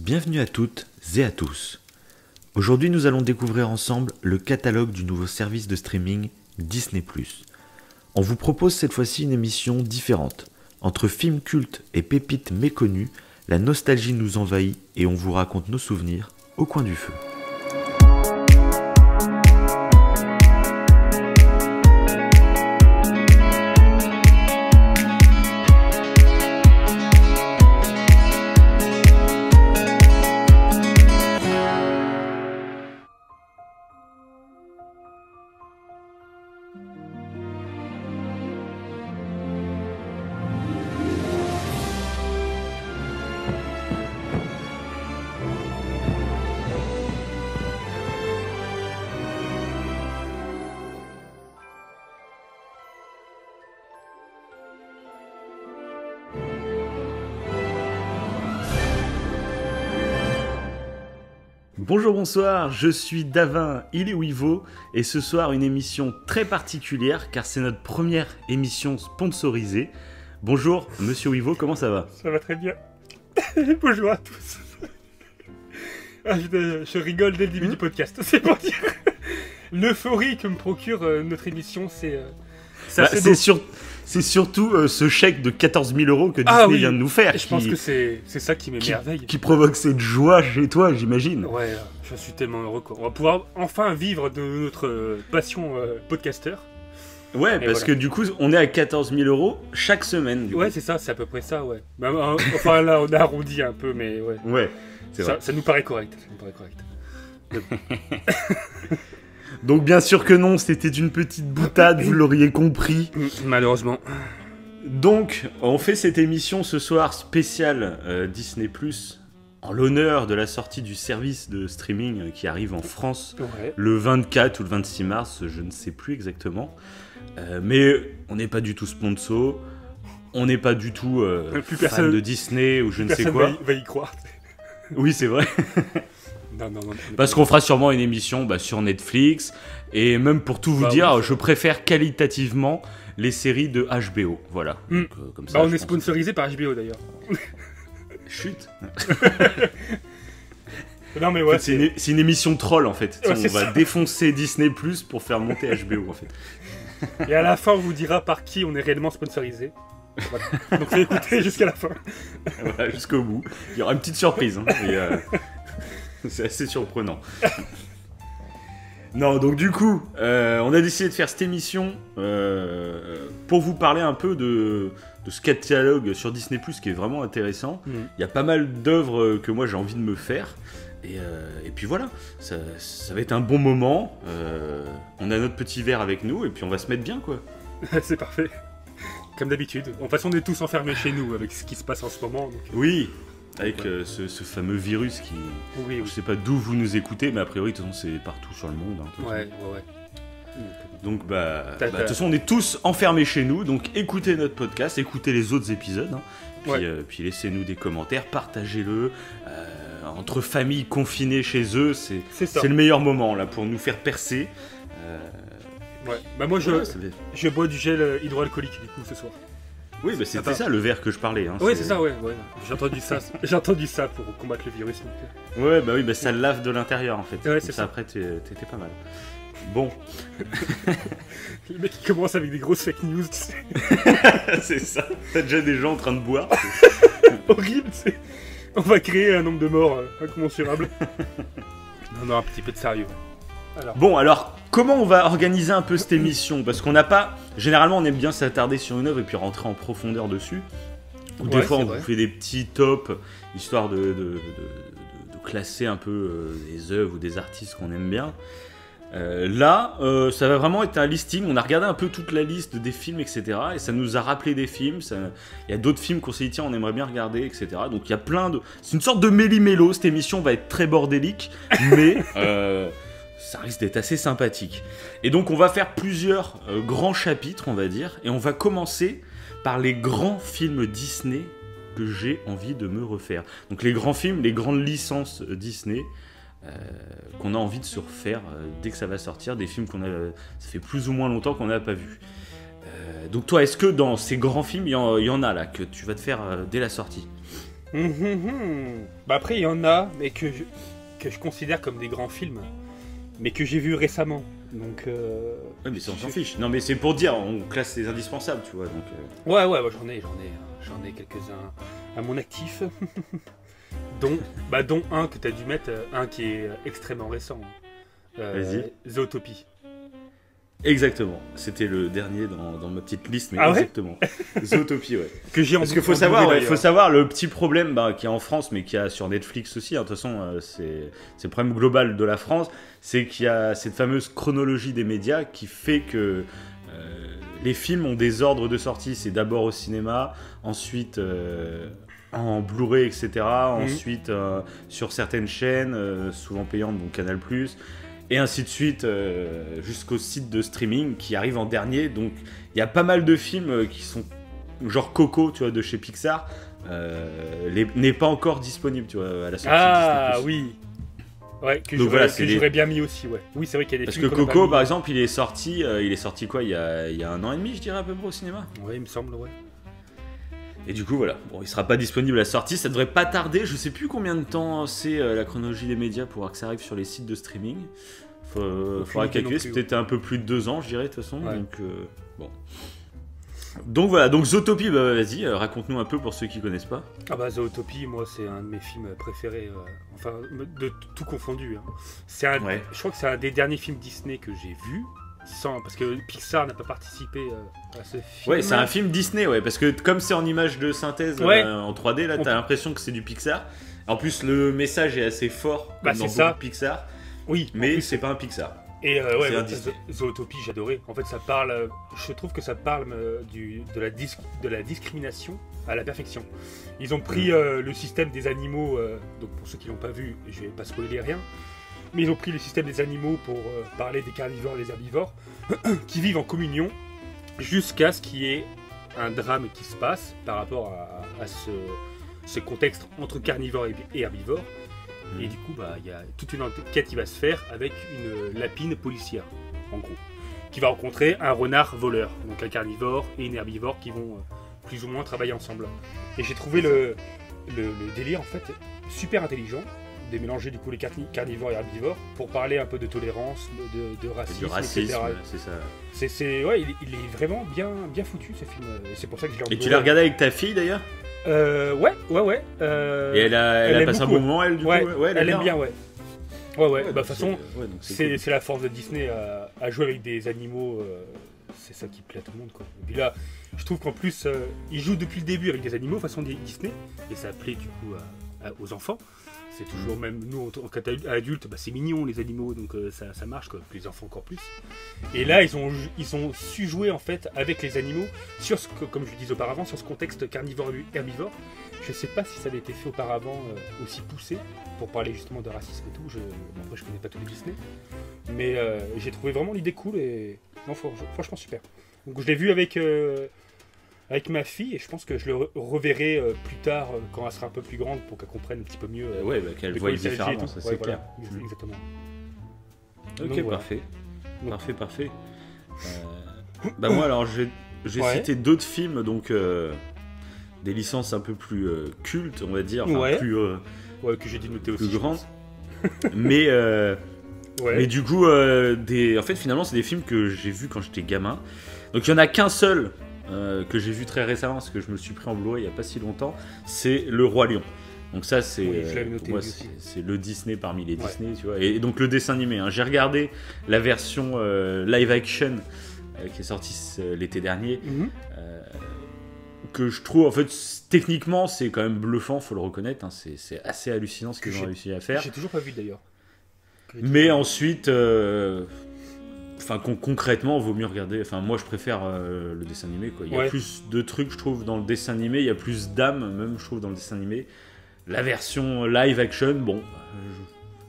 Bienvenue à toutes et à tous. Aujourd'hui, nous allons découvrir ensemble le catalogue du nouveau service de streaming Disney+. On vous propose cette fois-ci une émission différente. Entre films cultes et pépites méconnues, la nostalgie nous envahit et on vous raconte nos souvenirs au coin du feu. Bonjour, bonsoir, je suis Davin, il est Wivo, et ce soir une émission très particulière car c'est notre première émission sponsorisée. Bonjour Monsieur Wivo, comment ça va? Ça va très bien. Bonjour à tous. Je rigole dès le début du podcast, c'est pour dire. L'euphorie que me procure notre émission, c'est... C'est surtout ce chèque de 14 000 € que Disney vient de nous faire. Je pense que c'est ça qui m'émerveille. Qui provoque cette joie chez toi, j'imagine. Ouais, je suis tellement heureux, quoi. On va pouvoir enfin vivre de notre passion podcasteur. Ouais, parce voilà. Que du coup, on est à 14 000 € chaque semaine. Ouais, c'est ça, c'est à peu près ça, ouais. Bah, enfin là, on a arrondi un peu, mais ouais. Ouais, c'est vrai. Ça nous paraît correct. Donc bien sûr que non, c'était une petite boutade, vous l'auriez compris. Malheureusement. Donc, on fait cette émission ce soir spéciale Disney+, en l'honneur de la sortie du service de streaming qui arrive en France le 24 ou le 26 mars, je ne sais plus exactement. Mais on n'est pas du tout sponsor, on n'est pas du tout fan de Disney ou je ne sais quoi. Personne va y croire. Oui, c'est vrai. Non. Parce qu'on fera sûrement une émission sur Netflix. Et même pour tout vous dire, oui, je préfère qualitativement les séries de HBO. Voilà. Donc, comme ça, on est sponsorisé par HBO d'ailleurs. Chut. Non mais ouais. C'est une émission troll en fait. Ouais, on va défoncer Disney+ pour faire monter HBO en fait. Et à la fin, on vous dira par qui on est réellement sponsorisé. Voilà. Donc écoutez jusqu'à la fin. Voilà, jusqu'au bout. Il y aura une petite surprise. C'est assez surprenant. Non, donc du coup, on a décidé de faire cette émission pour vous parler un peu de ce catalogue sur Disney+, qui est vraiment intéressant. Il y a pas mal d'œuvres que moi j'ai envie de me faire. Et puis voilà, ça va être un bon moment. On a notre petit verre avec nous et puis on va se mettre bien, quoi. C'est parfait. Comme d'habitude. De toute façon, on est tous enfermés chez nous avec ce qui se passe en ce moment. Donc... Oui. Avec ce fameux virus qui... Oui. Je sais pas d'où vous nous écoutez, mais a priori, de toute façon, c'est partout sur le monde. Hein, ouais. Donc, de toute façon, on est tous enfermés chez nous, donc écoutez notre podcast, écoutez les autres épisodes, hein, puis laissez-nous des commentaires, partagez-le. Entre familles confinées chez eux, c'est le meilleur moment, là, pour nous faire percer. Ouais. Bah moi, je bois du gel hydroalcoolique, du coup, ce soir. Oui, bah c'était ça le verre que je parlais. Hein, oui, c'est ça, ouais. J'ai entendu ça pour combattre le virus. Donc... Ouais, bah oui, bah ça lave de l'intérieur en fait. Ouais, c'est ça. Après, t'étais pas mal. Bon. Le mec qui commence avec des grosses fake news, tu sais. C'est ça. T'as déjà des gens en train de boire. Horrible, tu sais. On va créer un nombre de morts incommensurable. Non, un petit peu de sérieux. Alors, comment on va organiser un peu cette émission? Parce qu'on n'a pas... Généralement, on aime bien s'attarder sur une œuvre et puis rentrer en profondeur dessus. Ou des fois, on vous fait des petits tops, histoire de classer un peu des œuvres ou des artistes qu'on aime bien. Là, ça va vraiment être un listing. On a regardé un peu toute la liste des films, etc. Et ça nous a rappelé des films. Il y a d'autres films qu'on s'est dit, tiens, on aimerait bien regarder, etc. Donc, il y a plein de... C'est une sorte de méli-mélo. Cette émission va être très bordélique, mais... ça risque d'être assez sympathique. Et donc on va faire plusieurs grands chapitres, on va dire, et on va commencer par les grands films Disney que j'ai envie de me refaire. Donc les grands films, les grandes licences Disney qu'on a envie de se refaire dès que ça va sortir, des films ça fait plus ou moins longtemps qu'on n'a pas vu. Donc toi, est-ce que dans ces grands films, il y en a là que tu vas te faire dès la sortie ? Bah après, il y en a, mais que je considère comme des grands films, mais que j'ai vus récemment. Donc. Ouais, mais ça, on s'en fiche. Non, mais c'est pour dire, on classe les indispensables, tu vois. Donc, Ouais, bah, j'en ai quelques-uns à mon actif. dont un que tu as dû mettre, un qui est extrêmement récent. Vas-y. Zootopie. Exactement. C'était le dernier dans ma petite liste, mais ah exactement. Zootopie, ouais. Que j'ai Parce qu'il faut savoir le petit problème qu'il y a en France, mais qu'il y a sur Netflix aussi. De toute façon, c'est le problème global de la France, c'est qu'il y a cette fameuse chronologie des médias qui fait que les films ont des ordres de sortie. C'est d'abord au cinéma, ensuite en Blu-ray, etc. Ensuite sur certaines chaînes, souvent payantes, donc Canal+. Et ainsi de suite, jusqu'au site de streaming qui arrive en dernier. Donc, il y a pas mal de films qui sont genre Coco, tu vois, de chez Pixar, n'est pas encore disponible, tu vois, à la sortie. Ah oui. Ouais, que j'aurais bien mis aussi, ouais. Oui, c'est vrai qu'il y a des Parce films que Coco, par exemple, il est sorti quoi, il y a 1 an et demi, je dirais, à peu près au cinéma. Ouais, il me semble, ouais. Et du coup, voilà. Bon, il sera pas disponible à la sortie, ça devrait pas tarder. Je sais plus combien de temps c'est la chronologie des médias pour que ça arrive sur les sites de streaming. Faudra calculer, c'est peut-être un peu plus de 2 ans, je dirais, de toute façon. Ouais. Donc, bon. Donc voilà, donc Zootopie, bah vas-y, raconte-nous un peu pour ceux qui connaissent pas. Ah bah Zootopie, moi c'est un de mes films préférés, enfin de tout confondu. Hein. Je crois que c'est un des derniers films Disney que j'ai vu. Parce que Pixar n'a pas participé à ce film. Ouais, c'est un film Disney, ouais, parce que comme c'est en image de synthèse en 3D, là, t'as l'impression que c'est du Pixar. En plus, le message est assez fort, comme dans beaucoup de Pixar. Oui, mais c'est pas un Pixar. Et Zootopie, j'adorais. En fait, ça parle. Je trouve que ça parle de la discrimination à la perfection. Ils ont pris le système des animaux. Donc, pour ceux qui l'ont pas vu, je vais pas spoiler rien. Mais ils ont pris le système des animaux pour parler des carnivores et des herbivores qui vivent en communion jusqu'à ce qu'il y ait un drame qui se passe par rapport à ce contexte entre carnivores et herbivores. Et du coup, il y a toute une enquête qui va se faire avec une lapine policière, en gros, qui va rencontrer un renard voleur, donc un carnivore et une herbivore qui vont plus ou moins travailler ensemble. Et j'ai trouvé le délire en fait super intelligent de mélanger du coup les carnivores et herbivores pour parler un peu de tolérance, de racisme, du racisme, etc. C'est ça. Ouais, il est vraiment bien foutu ce film. C'est pour ça que je l'ai en Et tu l'as regardé avec ta fille d'ailleurs? Ouais. Et elle a passé un bon moment, elle, du coup. Ouais, elle aime bien, ouais. Ouais, de toute façon, c'est la force de Disney à jouer avec des animaux, c'est ça qui plaît à tout le monde, quoi. Et puis là, je trouve qu'en plus, ils jouent depuis le début avec des animaux façon Disney, et ça plaît du coup aux enfants. C'est toujours, même nous en tant qu'adultes, c'est mignon les animaux, donc ça marche, quoi. Puis les enfants encore plus. Et là, ils ont su jouer en fait avec les animaux sur comme je le disais auparavant, sur ce contexte carnivore-herbivore. Je sais pas si ça avait été fait auparavant aussi poussé pour parler justement de racisme et tout. Après, je connais pas tous les Disney, mais j'ai trouvé vraiment l'idée cool et non, franchement super. Donc je l'ai vu avec ma fille et je pense que je le reverrai plus tard quand elle sera un peu plus grande pour qu'elle comprenne un petit peu mieux. Qu'elle voie différemment, ça c'est clair. Exactement. Ok, donc, parfait. Parfait. Moi alors j'ai cité d'autres films, donc des licences un peu plus cultes, on va dire, que j'ai dû noter aussi. Plus grandes. Mais du coup, en fait finalement c'est des films que j'ai vus quand j'étais gamin. Donc il y en a qu'un seul. Que j'ai vu très récemment parce que je me suis pris en Blu-ray il n'y a pas si longtemps, c'est Le Roi Lion. Donc ça c'est pour moi c'est le Disney parmi les Disney, tu vois. Et donc le dessin animé, hein. J'ai regardé la version live action qui est sortie l'été dernier, que je trouve en fait techniquement c'est quand même bluffant, faut le reconnaître, hein. C'est assez hallucinant ce qu'ils ont réussi à faire. J'ai toujours pas vu d'ailleurs. Mais ensuite concrètement, vaut mieux regarder. Enfin, moi, je préfère le dessin animé, quoi. Il y a plus de trucs, je trouve, dans le dessin animé. Il y a plus d'âme, même, je trouve, dans le dessin animé. La version live action, bon,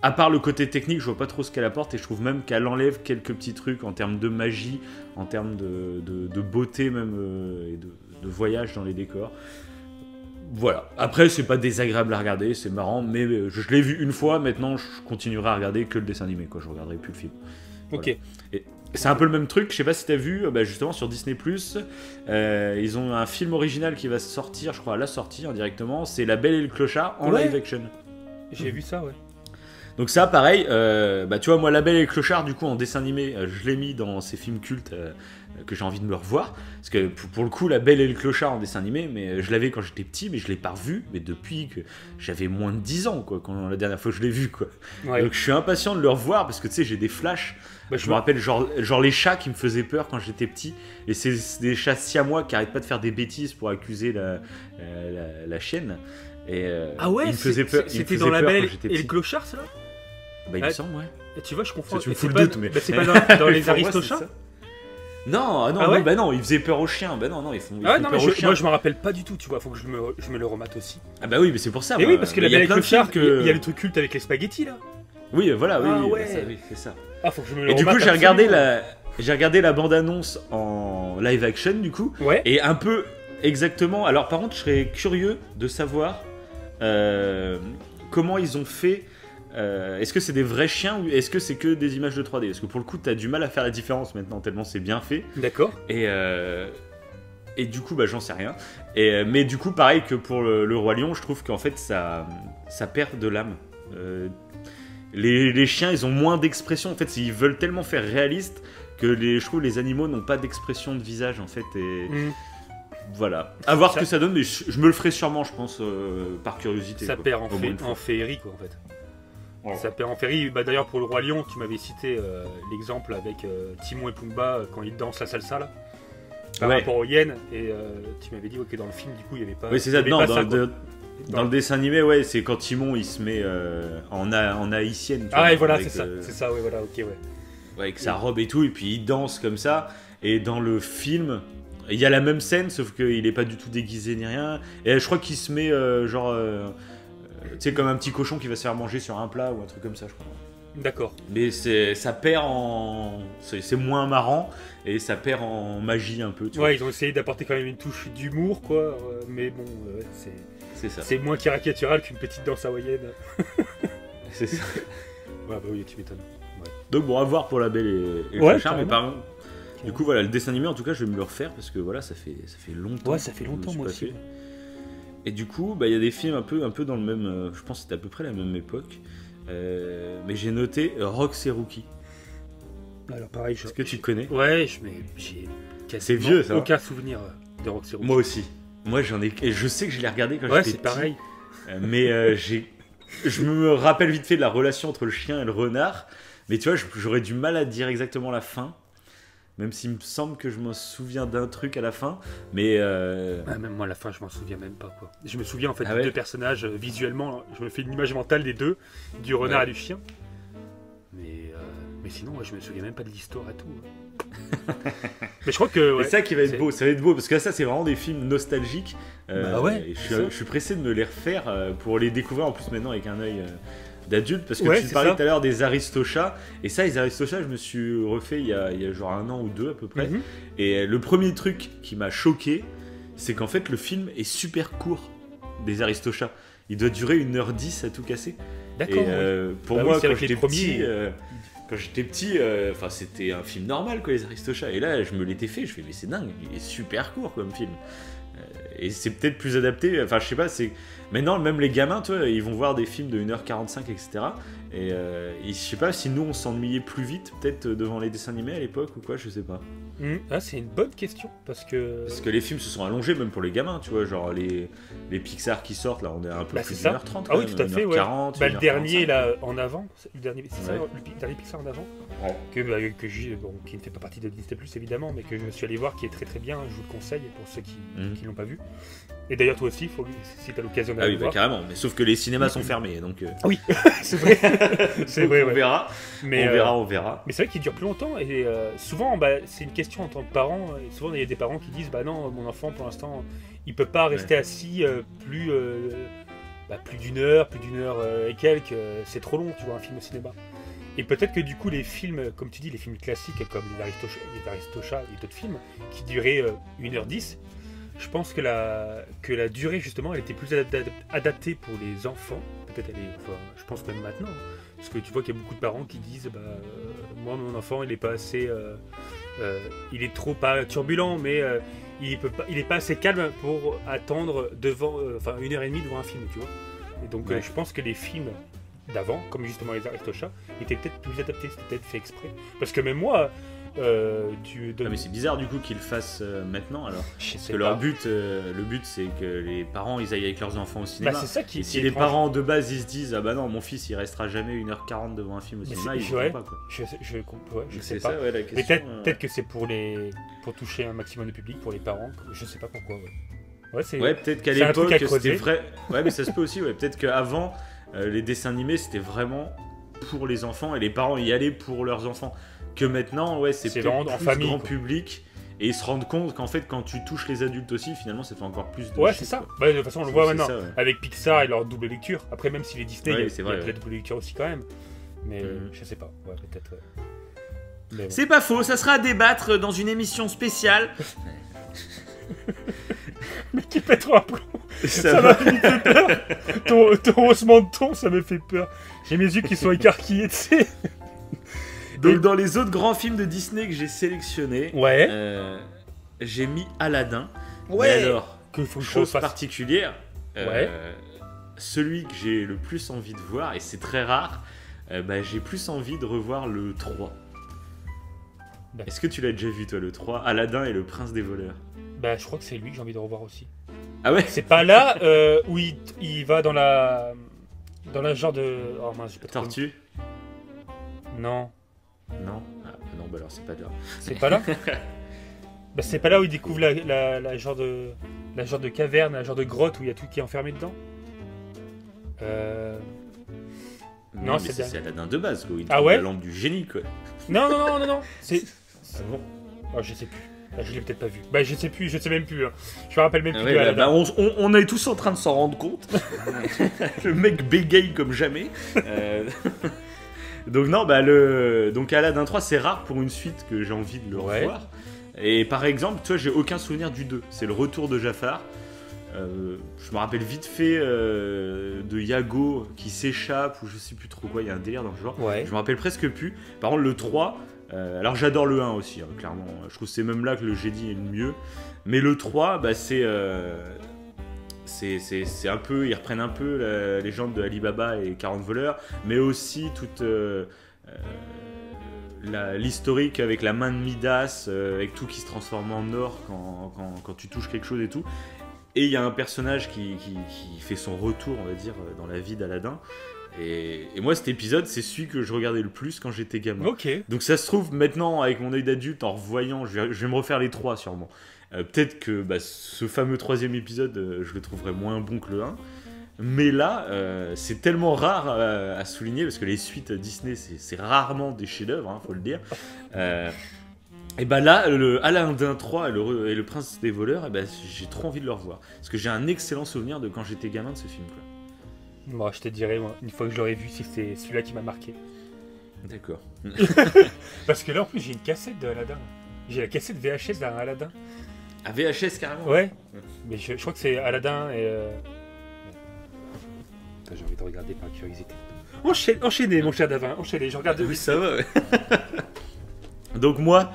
à part le côté technique, je vois pas trop ce qu'elle apporte. Et je trouve même qu'elle enlève quelques petits trucs en termes de magie, en termes de beauté, même, et de voyage dans les décors. Voilà. Après, c'est pas désagréable à regarder, c'est marrant, mais je l'ai vu une fois. Maintenant, je continuerai à regarder que le dessin animé, quoi. Je regarderai plus le film. Ok. Voilà. c'est un peu le même truc, je sais pas si t'as vu, justement sur Disney+, ils ont un film original qui va sortir, je crois à la sortie directement, c'est La Belle et le Clochard en live action. J'ai vu ça, ouais. Donc ça, pareil, tu vois, moi, La Belle et le Clochard, du coup, en dessin animé, je l'ai mis dans ces films cultes que j'ai envie de me revoir. Parce que, pour le coup, La Belle et le Clochard en dessin animé, mais je l'avais quand j'étais petit, mais je l'ai pas revu, mais depuis que j'avais moins de 10 ans, quoi, quand la dernière fois que je l'ai vu, quoi. Ouais. Donc je suis impatient de le revoir, parce que, tu sais, j'ai des flashs. Je me rappelle, genre les chats qui me faisaient peur quand j'étais petit, et c'est des chats siamois qui arrêtent pas de faire des bêtises pour accuser la chienne. Et, ah ouais, il me faisait peur. C'était dans La Belle et le Clochard, ça là? Bah, il me semble, ouais. Et tu vois, je confonds. Tu me fous le doute, mais. C'est pas dans les Aristochats? Non, non, ils faisaient peur aux chiens. Bah non, ils font peur aux chiens. Moi, je me rappelle pas du tout, tu vois. Faut que je me le remate aussi. Ah bah oui, mais c'est pour ça. Et oui, parce que La Belle et le Clochard, il y a le truc culte avec les spaghettis là. Oui, voilà, ouais. C'est ça. Ah, faut que je me le remate. Et du coup, j'ai regardé la bande-annonce en live action, du coup. Ouais. Et un peu exactement. Alors, par contre, je serais curieux de savoir comment ils ont fait. Est-ce que c'est des vrais chiens ou est-ce que c'est que des images de 3D? Parce que pour le coup, t'as du mal à faire la différence maintenant, tellement c'est bien fait. D'accord. Et du coup, j'en sais rien. Mais du coup, pareil que pour le Roi Lion, je trouve qu'en fait, ça perd de l'âme. Les chiens, ils ont moins d'expression. En fait, ils veulent tellement faire réaliste que je trouve les animaux n'ont pas d'expression de visage, en fait. Et voilà. À voir ce que ça donne, mais je me le ferai sûrement, je pense, par curiosité. Ça perd en féerie, quoi, en fait. Ouais. Ça perd en féerie. D'ailleurs, pour le Roi Lion, tu m'avais cité l'exemple avec Timon et Pumba quand ils dansent la salsa, là. Par rapport aux hyènes. Et tu m'avais dit que dans le film, du coup, il n'y avait pas. Oui, c'est ça. Non, dans le dessin animé, c'est quand Timon il se met en haïtienne. Ah, et voilà, c'est ça. C'est ça, voilà, ok, ouais. Avec sa robe et tout, et puis il danse comme ça. Et dans le film, il y a la même scène, sauf qu'il est pas du tout déguisé ni rien. Et je crois qu'il se met tu sais, comme un petit cochon qui va se faire manger sur un plat ou un truc comme ça, je crois. D'accord. Mais ça perd en. C'est moins marrant et ça perd en magie un peu. Tu vois. Ils ont essayé d'apporter quand même une touche d'humour, quoi. Mais bon, c'est ça. C'est moins caricatural qu'une petite danse hawaïenne. C'est ça. Ouais, oui, tu m'étonnes. Ouais. Donc bon, à voir pour La Belle et le Clochard, mais par contre. Du coup, voilà, le dessin animé, en tout cas, je vais me le refaire parce que voilà, ça fait longtemps. Ouais, ça fait longtemps, moi aussi. Et du coup, il y a des films un peu dans le même. Je pense que c'était à peu près la même époque. Mais j'ai noté Rox et Rookie. Alors pareil, est-ce que tu connais? Ouais, j'ai c'est vieux, ça. Aucun souvenir de Rox et Rookie. Moi aussi. Moi j'en ai. Et je sais que je l'ai regardé quand j'étais petit. Ouais, c'est pareil. Mais je me rappelle vite fait de la relation entre le chien et le renard. Mais tu vois, j'aurais du mal à dire exactement la fin. Même s'il me semble que je me souviens d'un truc à la fin, mais même moi à la fin je m'en souviens même pas, quoi. Je me souviens en fait des deux personnages visuellement, je me fais une image mentale des deux, du renard et du chien. Mais sinon je me souviens même pas de l'histoire et tout. Mais je crois que c'est ça qui va être beau, ça va être beau parce que ça c'est vraiment des films nostalgiques. Je suis pressé de me les refaire pour les découvrir en plus maintenant avec un œil d'adulte, parce que tu parlais tout à l'heure des Aristochats, et ça, les Aristochats, je me suis refait il y a genre 1 an ou 2 à peu près. Et le premier truc qui m'a choqué, c'est qu'en fait le film est super court des Aristochats. Il doit durer 1h10 à tout casser. D'accord. Et pour moi, quand j'étais petit, c'était un film normal, quoi, les Aristochats. Et là, je me l'étais fait, je fais, mais c'est dingue, il est super court comme film. Et c'est peut-être plus adapté, enfin je sais pas, c'est... Maintenant même les gamins, toi, ils vont voir des films de 1h45, etc. Et je sais pas si nous on s'ennuyait plus vite peut-être devant les dessins animés à l'époque ou quoi, je sais pas. Ah, c'est une bonne question, parce que les films se sont allongés même pour les gamins, tu vois, genre les Pixar qui sortent, là on est un peu plus d'1h30. Ah oui, tout à fait, 1h40, le dernier là en avant, le dernier Pixar en avant, qui ne fait pas partie de Disney+, évidemment, mais que je suis allé voir, qui est très très bien, je vous le conseille pour ceux qui l'ont pas vu. Et d'ailleurs toi aussi, si t'as l'occasion d'aller voir. Carrément, mais sauf que les cinémas sont fermés, donc... Oui, c'est vrai. C'est vrai, on verra, on verra. Mais c'est vrai qu'il dure plus longtemps, et souvent, c'est une question en tant que parent, et souvent il y a des parents qui disent, bah non, mon enfant pour l'instant, il peut pas rester assis plus d'une heure et quelques, c'est trop long, tu vois, un film au cinéma. Et peut-être que du coup les films, comme tu dis, les films classiques comme les Aristochats et d'autres films qui duraient 1h10, je pense que la durée justement elle était plus adaptée pour les enfants, peut-être elle est, enfin, je pense même maintenant, hein. Parce que tu vois qu'il y a beaucoup de parents qui disent, moi mon enfant il est pas assez, il est trop pas turbulent, mais il est pas assez calme pour attendre devant, 1h30 devant un film, tu vois. Et donc je pense que les films d'avant, comme justement les Aristochats, étaient peut-être plus adaptés, c'était peut-être fait exprès. Parce que même moi, mais c'est bizarre du coup qu'ils le fassent maintenant alors. Parce que leur but, le but c'est que les parents ils aillent avec leurs enfants au cinéma. C'est ça qui et si les parents de base ils se disent ah bah non mon fils il restera jamais 1h40 devant un film au cinéma, ils ne pas quoi. Je sais pas. Ça, la question, mais peut-être que c'est pour toucher un maximum de public pour les parents, je sais pas pourquoi. Peut-être qu'à l'époque c'était vrai. Ouais mais ça se peut aussi, peut-être qu'avant les dessins animés c'était vraiment pour les enfants et les parents y allaient pour leurs enfants. Que maintenant, c'est peut-être plus famille, grand public, et ils se rendent compte qu'en fait, quand tu touches les adultes aussi, finalement, ça fait encore plus de... Ouais, c'est ça. De toute façon, on le voit maintenant, avec Pixar et leur double lecture. Après, même si les Disney, il y a peut-être double lecture aussi quand même. Mais je sais pas, peut-être... Bon. C'est pas faux, ça sera à débattre dans une émission spéciale. Mais qui pètera un plomb. Ça m'a fait peur. Ton haussement de ton, ça me fait peur. J'ai mes yeux qui sont écarquillés, tu sais. Donc dans les autres grands films de Disney que j'ai sélectionnés, j'ai mis Aladdin. Mais alors, chose particulière, celui que j'ai le plus envie de voir, et c'est très rare, j'ai plus envie de revoir le 3. Est-ce que tu l'as déjà vu toi, le 3, Aladdin et le prince des voleurs? Je crois que c'est lui que j'ai envie de revoir aussi. Ah ouais? C'est pas là où il va dans la genre de... Oh mince, j'ai pas Tortue? Non. Non, alors c'est pas là. C'est pas là. C'est pas là où il découvre la genre de caverne, la genre de grotte où il y a tout qui est enfermé dedans. Non, c'est Aladdin de base quoi. Il trouve la lampe du génie quoi. Non. C'est bon. Oh, je sais plus. Je l'ai peut-être pas vu. Je sais plus, je sais même plus. Hein. Je me rappelle même plus de Aladdin. On est tous en train de s'en rendre compte. Le mec bégaye comme jamais. Donc non, donc Aladdin 3 c'est rare pour une suite que j'ai envie de le revoir. Et par exemple, toi j'ai aucun souvenir du 2, c'est le retour de Jafar. Je me rappelle vite fait de Iago qui s'échappe ou je sais plus trop quoi, il y a un délire dans le genre. Je me rappelle presque plus. Par contre le 3, alors j'adore le 1 aussi, hein, clairement. Je trouve que c'est même là que le Jedi est le mieux. Mais le 3, c'est un peu, ils reprennent un peu la légende de Ali Baba et 40 voleurs, mais aussi toute l'historique avec la main de Midas, avec tout qui se transforme en or quand tu touches quelque chose et tout. Et il y a un personnage qui fait son retour, on va dire, dans la vie d'Aladin. Et moi, cet épisode, c'est celui que je regardais le plus quand j'étais gamin. Donc ça se trouve, maintenant, avec mon œil d'adulte, en revoyant, je vais me refaire les 3 sûrement. Peut-être que ce fameux 3e épisode, je le trouverais moins bon que le 1. Mais là, c'est tellement rare à souligner, parce que les suites Disney, c'est rarement des chefs-d'œuvre, hein, faut le dire. Et là, le Aladdin 3 et le Prince des voleurs, j'ai trop envie de le revoir. Parce que j'ai un excellent souvenir de quand j'étais gamin de ce film. Moi, je te dirais, une fois que je l'aurais vu, si c'est celui-là qui m'a marqué. D'accord. Parce que là, en plus, j'ai une cassette de Aladdin. J'ai la cassette VHS d'un Aladdin. Ah, VHS carrément. Ouais. Mais je crois que c'est Aladdin et... J'ai envie de regarder par curiosité. Enchaînez, mon cher Davin, enchaînez, je regarde... Oui, ça va, ouais. Donc moi,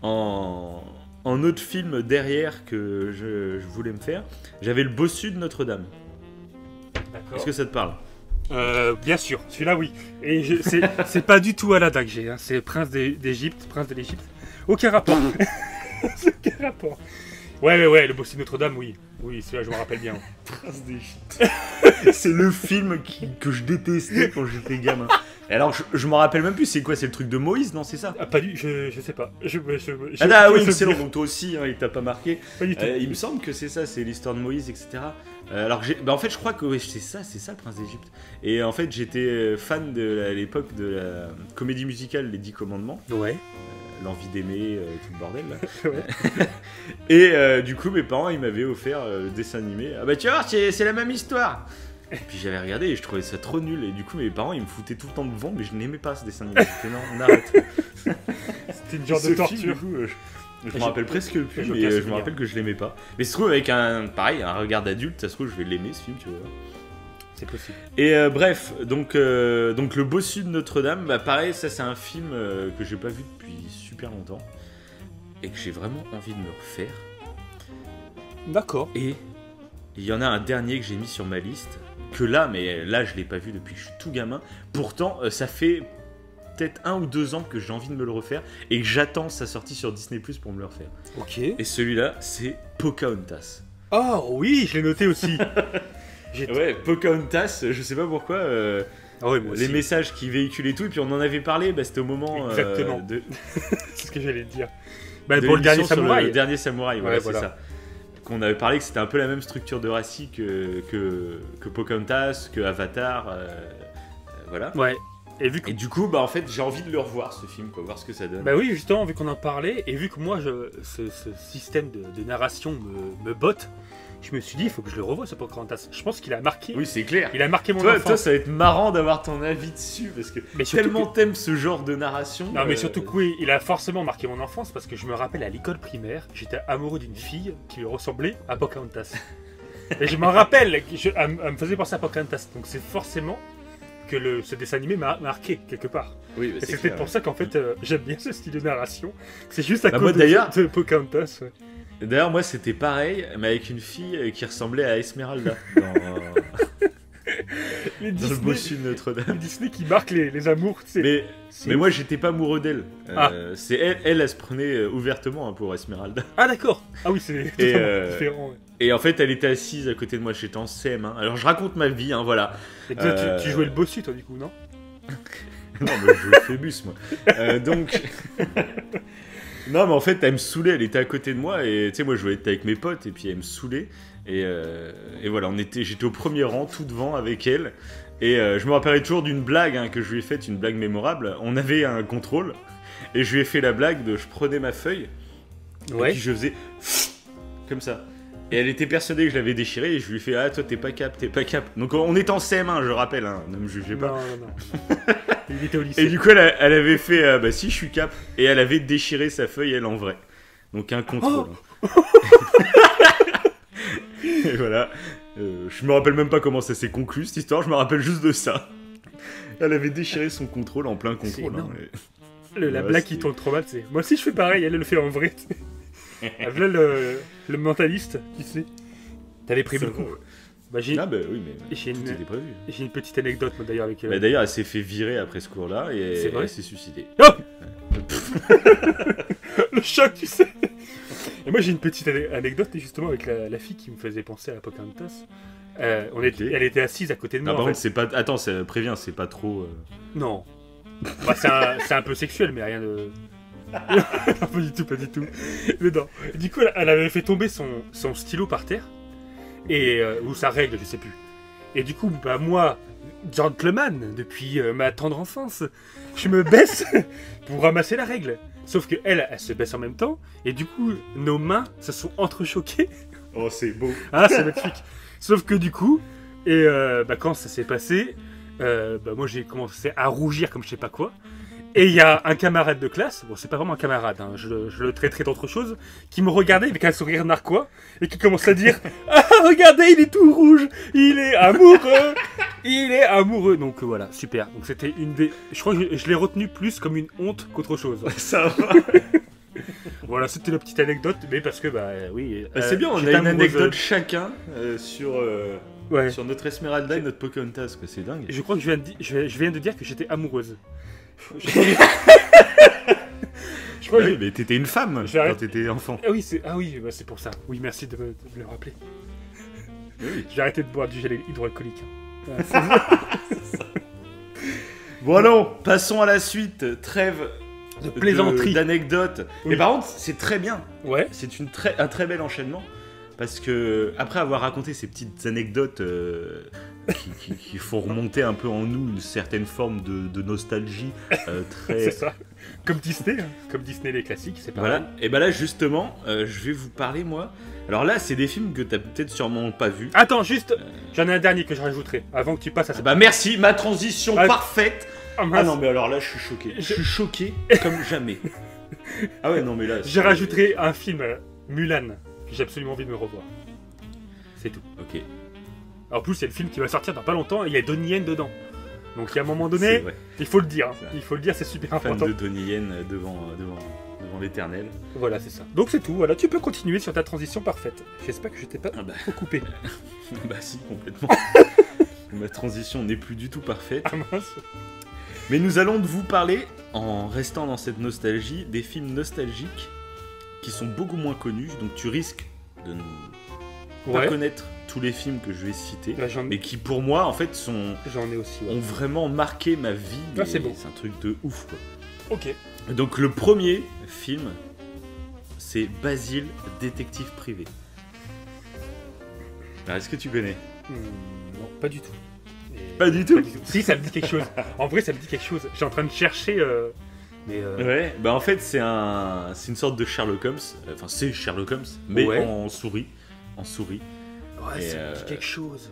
en autre film derrière que je voulais me faire, j'avais le Bossu de Notre-Dame. D'accord. Est-ce que ça te parle? Bien sûr, celui-là oui. Et c'est pas du tout Aladdin que j'ai, hein. C'est Prince d'Égypte, Prince de l'Égypte. Aucun rapport. Aucun rapport. Ouais, le Bossu de Notre-Dame, oui. Oui, celui-là je me rappelle bien. Prince d'Égypte. C'est le film que je détestais quand j'étais gamin. Et alors, je me rappelle même plus, c'est quoi? C'est le truc de Moïse, non? C'est ça? Ah, pas du je sais pas. Oui, c'est long, donc toi aussi, hein, il t'a pas marqué. Pas du tout. Il me semble que c'est ça, c'est l'histoire de Moïse, etc. Alors, en fait, je crois que c'est ça le Prince d'Égypte. Et en fait, j'étais fan à l'époque de la comédie musicale Les 10 Commandements. Ouais. L'envie d'aimer, tout le bordel là. Ouais. Et du coup mes parents ils m'avaient offert le dessin animé. Ah bah tu vois c'est la même histoire. Et puis j'avais regardé et je trouvais ça trop nul. Et du coup mes parents ils me foutaient tout le temps devant, mais je n'aimais pas ce dessin animé. J'ai fait non, on arrête. C'était une genre de torture. Du coup, je me rappelle presque plus, mais je me rappelle que je l'aimais pas. Mais se trouve avec un regard d'adulte, ça se trouve je vais l'aimer ce film, tu vois. C'est possible. Et bref, donc le bossu de Notre-Dame, bah pareil, ça c'est un film que j'ai pas vu depuis super longtemps et que j'ai vraiment envie de me refaire. D'accord. Et il y en a un dernier que j'ai mis sur ma liste, que là je l'ai pas vu depuis que je suis tout gamin. Pourtant, ça fait peut-être 1 ou 2 ans que j'ai envie de me le refaire et que j'attends sa sortie sur Disney Plus pour me le refaire. Ok. Et celui-là, c'est Pocahontas. Oh oui, je l'ai noté aussi. Ouais, Pocahontas, je sais pas pourquoi. Les messages qui véhiculaient et tout, et puis on en avait parlé, c'était au moment. Exactement. C'est ce que j'allais te dire. Pour le dernier samouraï. Le dernier samouraï, voilà. C'est ça. Qu'on avait parlé que c'était un peu la même structure de récit que Pocahontas, que Avatar. Voilà. Ouais. Et du coup, en fait, j'ai envie de le revoir ce film, voir ce que ça donne. Bah oui, justement, vu qu'on en parlait, et vu que moi, ce système de narration me botte, je me suis dit, il faut que je le revoie, ce Pocahontas. Je pense qu'il a marqué. Oui, c'est clair. Il a marqué mon enfance. Toi, ça va être marrant d'avoir ton avis dessus, parce que tellement t'aimes ce genre de narration. Non, mais surtout que oui, il a forcément marqué mon enfance, parce que je me rappelle à l'école primaire, j'étais amoureux d'une fille qui lui ressemblait à Pocahontas. Et je m'en rappelle, elle me faisait penser à Pocahontas. Donc c'est forcément que ce dessin animé m'a marqué quelque part. Oui, et c'est peut-être pour ça qu'en fait j'aime bien ce style de narration. C'est juste à cause de Pocahontas. Ouais. D'ailleurs, moi c'était pareil, mais avec une fille qui ressemblait à Esmeralda dans le bossu de Notre-Dame. Disney qui marque les amours. Mais moi j'étais pas amoureux d'elle. C'est elle se prenait ouvertement pour Esmeralda. Ah d'accord. Ah oui, c'est totalement différent. Ouais. Et en fait, elle était assise à côté de moi, j'étais en CM1. Alors je raconte ma vie, voilà. Et tu jouais le bossu, toi, du coup, non? Non, mais je jouais Phébus, moi. Donc... Non, mais en fait, elle me saoulait, elle était à côté de moi, et tu sais, moi je jouais avec mes potes, et puis elle me saoulait. Et voilà, j'étais au premier rang, tout devant avec elle. Et je me rappellerai toujours d'une blague que je lui ai faite, une blague mémorable. On avait un contrôle, et je lui ai fait la blague de je prenais ma feuille, et puis je faisais comme ça. Et elle était persuadée que je l'avais déchiré, et je lui ai fait ah, toi t'es pas cap. Donc on était en CM1, je rappelle, ne me jugez pas. Non. Il était au lycée. Et du coup, elle avait fait bah si, je suis cap. Et elle avait déchiré sa feuille, elle en vrai. Donc un contrôle. Et voilà. Je me rappelle même pas comment ça s'est conclu cette histoire, je me rappelle juste de ça. Elle avait déchiré son contrôle en plein contrôle. La blague qui tourne trop mal, c'est. Moi aussi je fais pareil, elle le fait en vrai. Voilà le mentaliste, tu sais. T'avais prévu le coup. Bah, oui, mais tout était prévu. J'ai une petite anecdote, moi, d'ailleurs, avec... D'ailleurs, elle s'est fait virer après ce cours-là, et elle s'est suicidée. Oh le choc, tu sais. Et moi, j'ai une petite anecdote, justement, avec la fille qui me faisait penser à Pocahontas. Elle était assise à côté de moi. Par contre, c'est pas... Attends, préviens, c'est pas trop... Non. Bah, c'est un peu sexuel, mais rien de... non, pas du tout. Mais non. Du coup, elle avait fait tomber son stylo par terre. Ou sa règle, je sais plus. Et du coup, bah moi, gentleman, depuis ma tendre enfance, je me baisse pour ramasser la règle. Sauf que elle se baisse en même temps, et du coup, nos mains se sont entrechoquées. Oh, c'est beau. Ah, c'est magnifique. Sauf que du coup, quand ça s'est passé, moi j'ai commencé à rougir comme je sais pas quoi. Et il y a un camarade de classe, bon c'est pas vraiment un camarade, je le traiterai d'autre chose, qui me regardait avec un sourire narquois et qui commence à dire « Ah regardez, il est tout rouge, il est amoureux !» Donc voilà, super. Donc c'était une des... Je crois que je l'ai retenu plus comme une honte qu'autre chose. Ça va. Voilà, c'était la petite anecdote, mais parce que oui... c'est bien, on a une anecdote chacun sur notre Esmeralda et notre Pocahontas, c'est dingue. Je crois que je viens de dire que j'étais amoureuse. Oui, mais t'étais une femme quand t'étais enfant. Ah oui, c'est pour ça. Oui, merci de me le rappeler. Oui. J'ai arrêté de boire du gel hydroalcoolique. Bon allons, passons à la suite. Trêve de plaisanterie, d'anecdotes. Oui. Et par contre, c'est très bien. Ouais. C'est un très bel enchaînement. Parce que, après avoir raconté ces petites anecdotes qui font remonter un peu en nous une certaine forme de nostalgie très... C'est ça. Comme Disney les classiques, c'est pareil. Voilà. Et là, justement, je vais vous parler, moi... Alors là, c'est des films que t'as peut-être sûrement pas vus. Attends, juste, j'en ai un dernier que je rajouterai, avant que tu passes à ça. Merci, ma transition parfaite. Ah non, mais alors là, je suis choqué. Je suis choqué comme jamais. Ah ouais, non, mais là... Je rajouterai un film, Mulan. J'ai absolument envie de me revoir. C'est tout. Ok. En plus, c'est le film qui va sortir dans pas longtemps et il y a Donnie Yen dedans. Donc, il y a un moment donné, il faut le dire. Il faut le dire, c'est super important. Fan de Donnie Yen devant l'éternel. Voilà, c'est ça. Donc, c'est tout. Voilà, tu peux continuer sur ta transition parfaite. J'espère que je t'ai pas trop coupé. Bah, si, complètement. Ma transition n'est plus du tout parfaite. Ah mince. Mais nous allons vous parler, en restant dans cette nostalgie, des films nostalgiques qui sont beaucoup moins connus. Donc, tu risques de ne pas connaître tous les films que je vais citer, mais qui pour moi en fait ont vraiment marqué ma vie. C'est beau. C'est un truc de ouf quoi. Ok. Donc le premier film, c'est Basile, détective privé. Alors, est-ce que tu connais? Non, pas du tout. Pas du tout. Si, ça me dit quelque chose. En vrai, ça me dit quelque chose. J'ai en train de chercher. Ouais, bah en fait c'est une sorte de Sherlock Holmes. Enfin c'est Sherlock Holmes, mais en souris. Ouais, ça me dit quelque chose.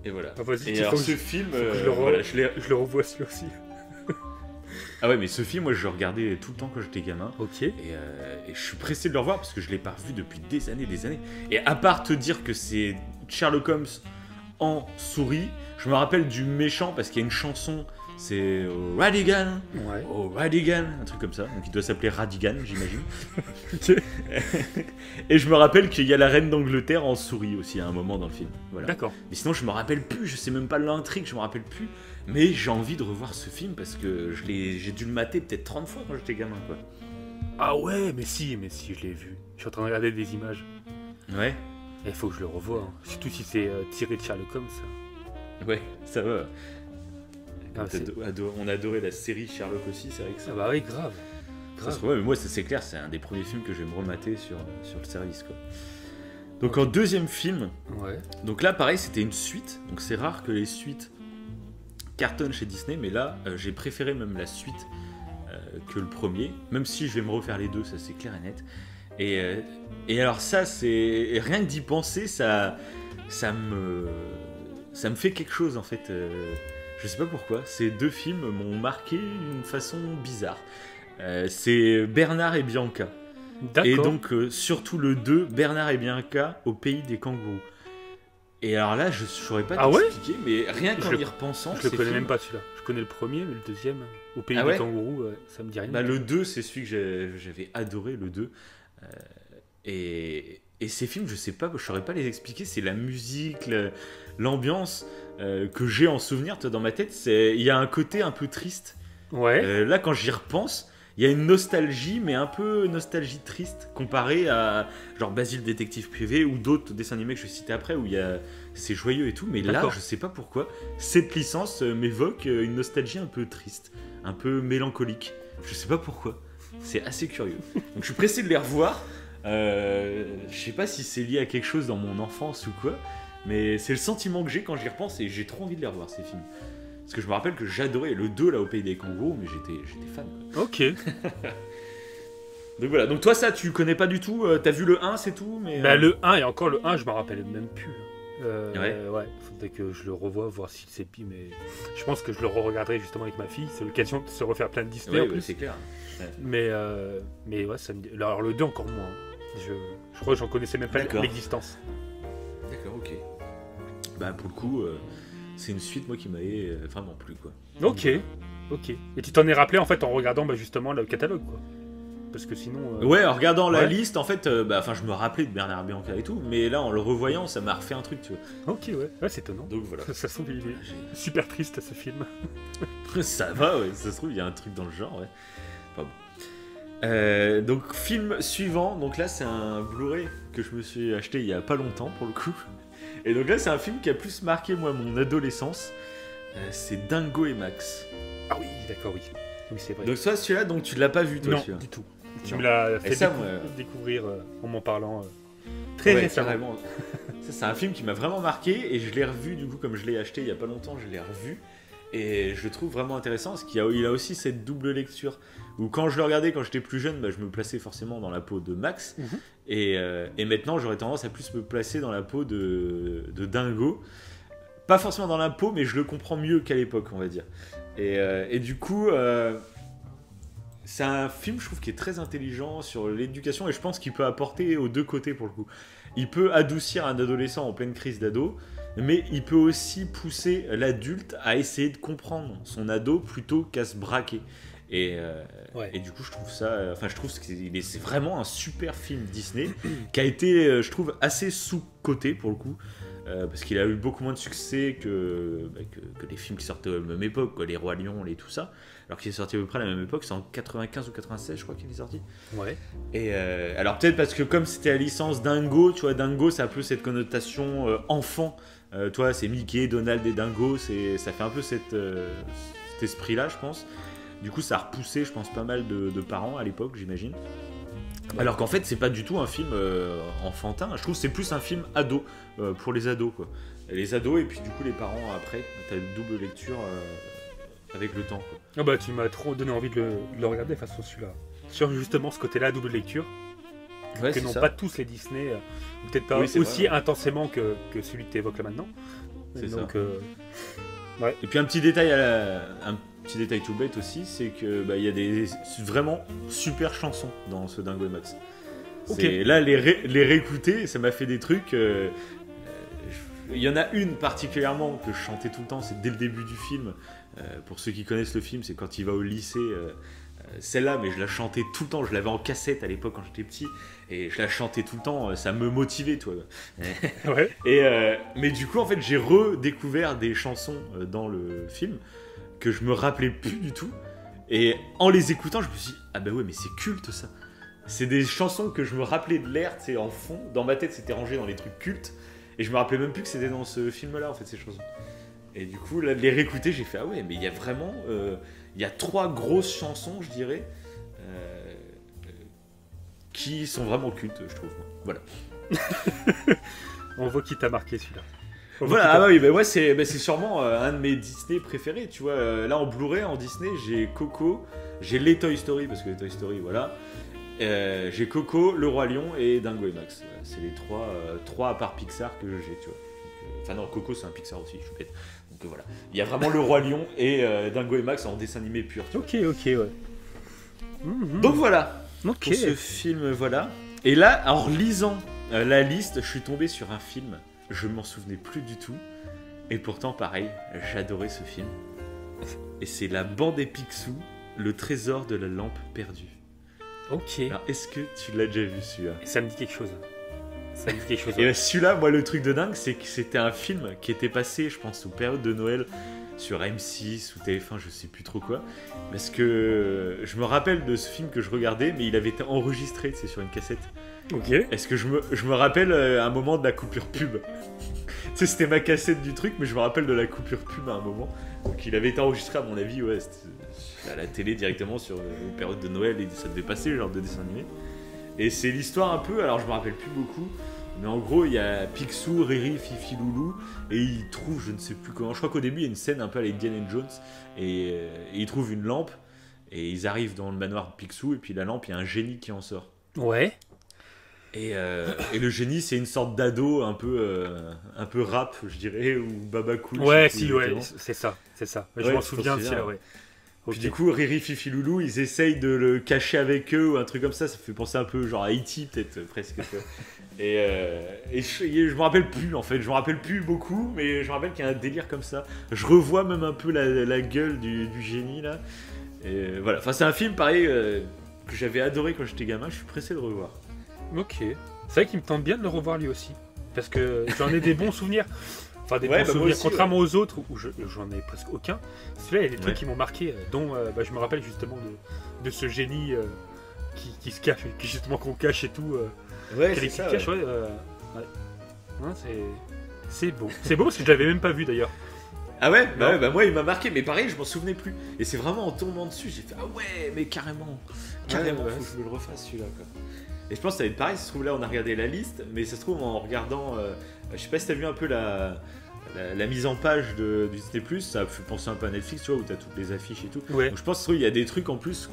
Et voilà. Ah, vas-y, et alors ce film, je le revois celui aussi. Ah ouais, mais ce film, moi je le regardais tout le temps quand j'étais gamin. Ok. Et je suis pressé de le revoir parce que je l'ai pas revu depuis des années. Et à part te dire que c'est Sherlock Holmes en souris, je me rappelle du méchant parce qu'il y a une chanson. C'est Radigan, Radigan, un truc comme ça. Donc il doit s'appeler Radigan, j'imagine. Et je me rappelle qu'il y a la reine d'Angleterre en souris aussi à un moment dans le film. Voilà. D'accord. Mais sinon je me rappelle plus, je sais même pas l'intrigue, je me rappelle plus. Mais j'ai envie de revoir ce film parce que j'ai dû le mater peut-être 30 fois quand j'étais gamin quoi. Ah ouais, mais si, je l'ai vu. Je suis en train de regarder des images. Ouais. Il faut que je le revoie. Hein. Surtout si c'est tiré de Sherlock Holmes. Ça. Ouais, ça va. Ah, on a adoré la série Sherlock aussi, c'est vrai que ça. Ah bah oui, grave. Ouais, mais moi, c'est clair, c'est un des premiers films que je vais me remater sur le service, quoi. Donc, en deuxième film, donc là, pareil, c'était une suite. Donc, c'est rare que les suites cartonnent chez Disney, mais là, j'ai préféré même la suite que le premier, même si je vais me refaire les deux, ça c'est clair et net. Et alors, ça, c'est. Rien que d'y penser, ça me fait quelque chose, en fait. Je sais pas pourquoi, ces deux films m'ont marqué d'une façon bizarre. C'est Bernard et Bianca. D'accord. Et donc, surtout le 2, Bernard et Bianca au pays des kangourous. Et alors là, je saurais pas t'expliquer, mais rien qu'en y repensant... Je le connais même pas celui-là. Je connais le premier, mais le deuxième, au pays des kangourous, ça me dit rien. Bah, le 2, c'est celui que j'avais adoré, le 2. Et ces films, je saurais pas les expliquer, c'est la musique, l'ambiance que j'ai en souvenir dans ma tête. Il y a un côté un peu triste. Ouais. Là, quand j'y repense, il y a une nostalgie, mais un peu nostalgie triste, comparée à genre Basile détective privé ou d'autres dessins animés que je vais citer après, où c'est joyeux et tout. Mais là, je sais pas pourquoi, cette licence m'évoque une nostalgie un peu triste, un peu mélancolique. Je sais pas pourquoi. C'est assez curieux. Donc je suis pressé de les revoir. Je sais pas si c'est lié à quelque chose dans mon enfance ou quoi, mais c'est le sentiment que j'ai quand j'y repense et j'ai trop envie de les revoir ces films. Parce que je me rappelle que j'adorais le 2 là au pays des kangourous, mais j'étais fan quoi. Ok. Donc voilà, donc toi ça tu connais pas du tout, t'as vu le 1 c'est tout mais le 1 et encore le 1 je me rappelle même plus. Ouais, faudrait que je le revoie, voir si c'est pire, mais je pense que je le re-regarderai justement avec ma fille, c'est l'occasion de se refaire plein de Disney en plus. C'est clair. Ouais. Mais ouais, ça me dit... Alors le 2 encore moins. Je crois que j'en connaissais même pas l'existence. D'accord, ok. Bah pour le coup, c'est une suite moi qui m'avait vraiment plu quoi. Ok. Et tu t'en es rappelé en fait en regardant justement le catalogue quoi. Parce que sinon... Ouais, en regardant la liste, en fait, je me rappelais de Bernard Bianca et tout, mais là, en le revoyant, ça m'a refait un truc, tu vois. Ok, ouais, c'est étonnant. Donc voilà. Ça se trouve, il est super triste, ce film. Ça va, ouais, ça se trouve, il y a un truc dans le genre, ouais. Enfin bon. Donc, film suivant, donc là, c'est un Blu-ray que je me suis acheté il y a pas longtemps, pour le coup. Et donc là, c'est un film qui a plus marqué, moi, mon adolescence. C'est Dingo et Max. Ah oui, d'accord, oui. Oui, c'est vrai. Donc toi, celui-là, donc tu l'as pas vu, toi, celui-là? Non, du tout. Tu me l'as fait découvrir en m'en parlant très récemment. Ça, c'est un film qui m'a vraiment marqué et je l'ai revu, du coup, comme je l'ai acheté il y a pas longtemps, je l'ai revu et je le trouve vraiment intéressant parce qu'il a aussi cette double lecture où quand je le regardais quand j'étais plus jeune, je me plaçais forcément dans la peau de Max et maintenant j'aurais tendance à plus me placer dans la peau de Dingo. Pas forcément dans la peau, mais je le comprends mieux qu'à l'époque, on va dire. Et du coup... c'est un film, je trouve, qui est très intelligent sur l'éducation et je pense qu'il peut apporter aux deux côtés pour le coup. il peut adoucir un adolescent en pleine crise d'ado, mais il peut aussi pousser l'adulte à essayer de comprendre son ado plutôt qu'à se braquer. Et du coup, je trouve ça. Enfin, je trouve que c'est vraiment un super film Disney qui a été, je trouve, assez sous-coté pour le coup. Parce qu'il a eu beaucoup moins de succès que les films qui sortaient à la même époque, quoi, les Rois Lions et tout ça. Alors qu'il est sorti à peu près à la même époque, c'est en 95 ou 96, je crois qu'il est sorti. Ouais. Et alors peut-être parce que comme c'était la licence Dingo, tu vois, Dingo, ça a un peu cette connotation enfant. Toi, c'est Mickey, Donald et Dingo, ça fait un peu cet esprit-là, je pense. Du coup, ça a repoussé, je pense, pas mal de parents à l'époque, j'imagine. Alors qu'en fait, c'est pas du tout un film enfantin. Je trouve que c'est plus un film ado, pour les ados, quoi. Les ados et puis du coup les parents après. T'as une double lecture avec le temps, quoi. Ah bah tu m'as trop donné envie de le regarder face à celui-là. Sur justement ce côté-là, double lecture. Ouais, que n'ont pas tous les Disney, peut-être pas aussi intensément que celui que tu évoques là maintenant. C'est donc, ça. Ouais. Et puis un petit détail tout bête aussi, c'est que y a des vraiment super chansons dans ce Dingo et Max. Okay. Là, les réécouter, ça m'a fait des trucs. Il y en a une particulièrement que je chantais tout le temps, c'est dès le début du film. Pour ceux qui connaissent le film, c'est quand il va au lycée. Celle-là, mais je la chantais tout le temps. Je l'avais en cassette à l'époque quand j'étais petit, et je la chantais tout le temps. Ça me motivait, toi. Ouais. Mais du coup, en fait, j'ai redécouvert des chansons dans le film que je me rappelais plus du tout. Et en les écoutant, je me suis dit, ah bah ouais, mais c'est culte ça. C'est des chansons que je me rappelais de l'air, tu sais, en fond. Dans ma tête, c'était rangé dans les trucs cultes. Et je me rappelais même plus que c'était dans ce film-là, en fait, ces chansons. Et du coup, là, de les réécouter, j'ai fait, ah ouais, mais il y a vraiment... il y a 3 grosses chansons, je dirais, qui sont vraiment cultes, je trouve. Voilà. On voit qui t'a marqué, celui-là. Voilà, ah bah oui, bah ouais, c'est sûrement un de mes Disney préférés, tu vois. Là, en Blu-ray, en Disney, j'ai Coco, j'ai les Toy Story, parce que les Toy Story, voilà. J'ai Coco, Le Roi Lion et Dingo et Max. C'est les 3 à part Pixar que j'ai, tu vois. Enfin non, Coco, c'est un Pixar aussi, je suis bête. Donc voilà. Il y a vraiment Le Roi Lion et Dingo et Max en dessin animé pur. Ok, ouais. Donc voilà. Pour ce film, voilà. Et là, en relisant la liste, je suis tombé sur un film. Je m'en souvenais plus du tout. Et pourtant, pareil, j'adorais ce film. Et c'est La Bande des Picsou, Le Trésor de la Lampe Perdue. Ok. Alors, est-ce que tu l'as déjà vu, celui-là ? Ça me dit quelque chose. Et ben, celui-là, moi, le truc de dingue, c'est que c'était un film qui était passé, je pense, aux périodes de Noël sur M6 ou TF1, je sais plus trop quoi. Parce que je me rappelle de ce film que je regardais, mais il avait été enregistré, c'est sur une cassette. Ok. Est-ce que je me rappelle un moment de la coupure pub. Tu sais, c'était ma cassette du truc, mais je me rappelle de la coupure pub à un moment. Donc il avait été enregistré, à mon avis, ouais, c'était à la télé directement sur une période de Noël, et ça devait passer, genre de dessin animé. Et c'est l'histoire un peu, alors je me rappelle plus beaucoup, mais en gros il y a Picsou, Riri, Fifi, Loulou, et ils trouvent, je ne sais plus comment, je crois qu'au début il y a une scène un peu à Indiana Jones, et ils trouvent une lampe, et ils arrivent dans le manoir de Picsou, et puis la lampe, il y a un génie qui en sort. Ouais. Et le génie, c'est une sorte d'ado un peu rap, je dirais, ou baba cool. Ouais, si, ouais, c'est ça. Je m'en souviens de ça, ouais. Puis du coup, Riri, Fifi, Loulou, ils essayent de le cacher avec eux ou un truc comme ça. Ça fait penser un peu genre à E.T. peut-être, presque. Et je me rappelle plus, en fait. Je me rappelle plus beaucoup, mais je me rappelle qu'il y a un délire comme ça. Je revois même un peu la gueule du génie, là. Et voilà. Enfin, c'est un film, pareil, que j'avais adoré quand j'étais gamin. Je suis pressé de le revoir. Ok. C'est vrai qu'il me tente bien de le revoir lui aussi. Parce que j'en ai des bons souvenirs. Enfin, des bons souvenirs. Aussi, contrairement aux autres où j'en ai presque aucun. Celui-là, il y a des trucs qui m'ont marqué, dont je me rappelle justement de ce génie qui se cache, qui justement qu'on cache et tout. Ouais, c'est ça. Cache, ouais. Non, c'est beau. C'est beau parce que je l'avais même pas vu d'ailleurs. Ah ouais, bah moi il m'a marqué, mais pareil, je m'en souvenais plus. Et c'est vraiment en tombant dessus, j'ai fait ah ouais, mais carrément, faut que je me le refasse celui-là, quoi. Et je pense que ça va être pareil, ça se trouve là on a regardé la liste, mais ça se trouve en regardant, je sais pas si t'as vu un peu la mise en page du Disney+, ça fait penser un peu à Netflix, tu vois, où t'as toutes les affiches et tout. Ouais. Donc je pense qu'il y a des trucs en plus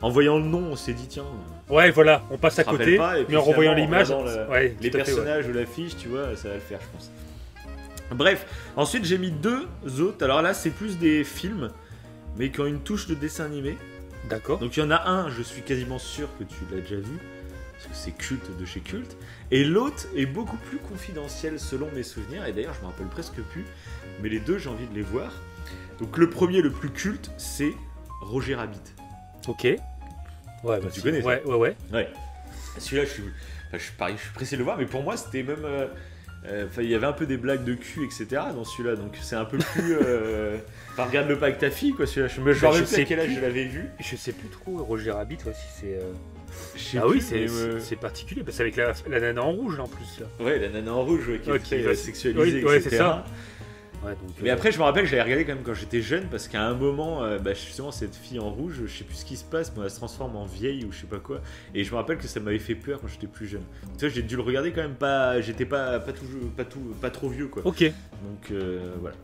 en voyant le nom, on s'est dit tiens. Ouais, voilà, on passe à côté, pas, mais en revoyant l'image, les personnages ou l'affiche, tu vois, ça va le faire, je pense. Bref, ensuite j'ai mis 2 autres. Alors là, c'est plus des films, mais qui ont une touche de dessin animé. D'accord. Donc il y en a un, je suis quasiment sûr que tu l'as déjà vu. parce que c'est culte de chez culte. Et l'autre est beaucoup plus confidentiel selon mes souvenirs, et d'ailleurs je me rappelle presque plus, mais les deux j'ai envie de les voir. Donc le premier, le plus culte, c'est Roger Rabbit. Ok. Ouais, bah, tu connais ça. Ouais. Celui-là, je suis pressé de le voir, mais pour moi c'était même... il y avait un peu des blagues de cul, etc. dans celui-là, donc c'est un peu plus... Enfin, regarde-le pas avec ta fille, quoi, celui-là. Je me rappelle plus à quel âge je l'avais vu. Je sais plus trop, Roger Rabbit, si c'est... Ah oui, c'est particulier, parce qu'avec la nana en rouge, là, en plus. Là. Ouais, la nana en rouge, qui est très sexualisée, ouais, etc. c'est ça. Ouais, donc, mais après, je me rappelle, j'avais regardé quand même quand j'étais jeune, parce qu'à un moment, justement, cette fille en rouge, je sais plus ce qui se passe, mais elle se transforme en vieille ou je sais pas quoi. Et je me rappelle que ça m'avait fait peur quand j'étais plus jeune. Tu vois, j'ai dû le regarder quand même pas. J'étais pas trop vieux, quoi. Ok. Donc voilà.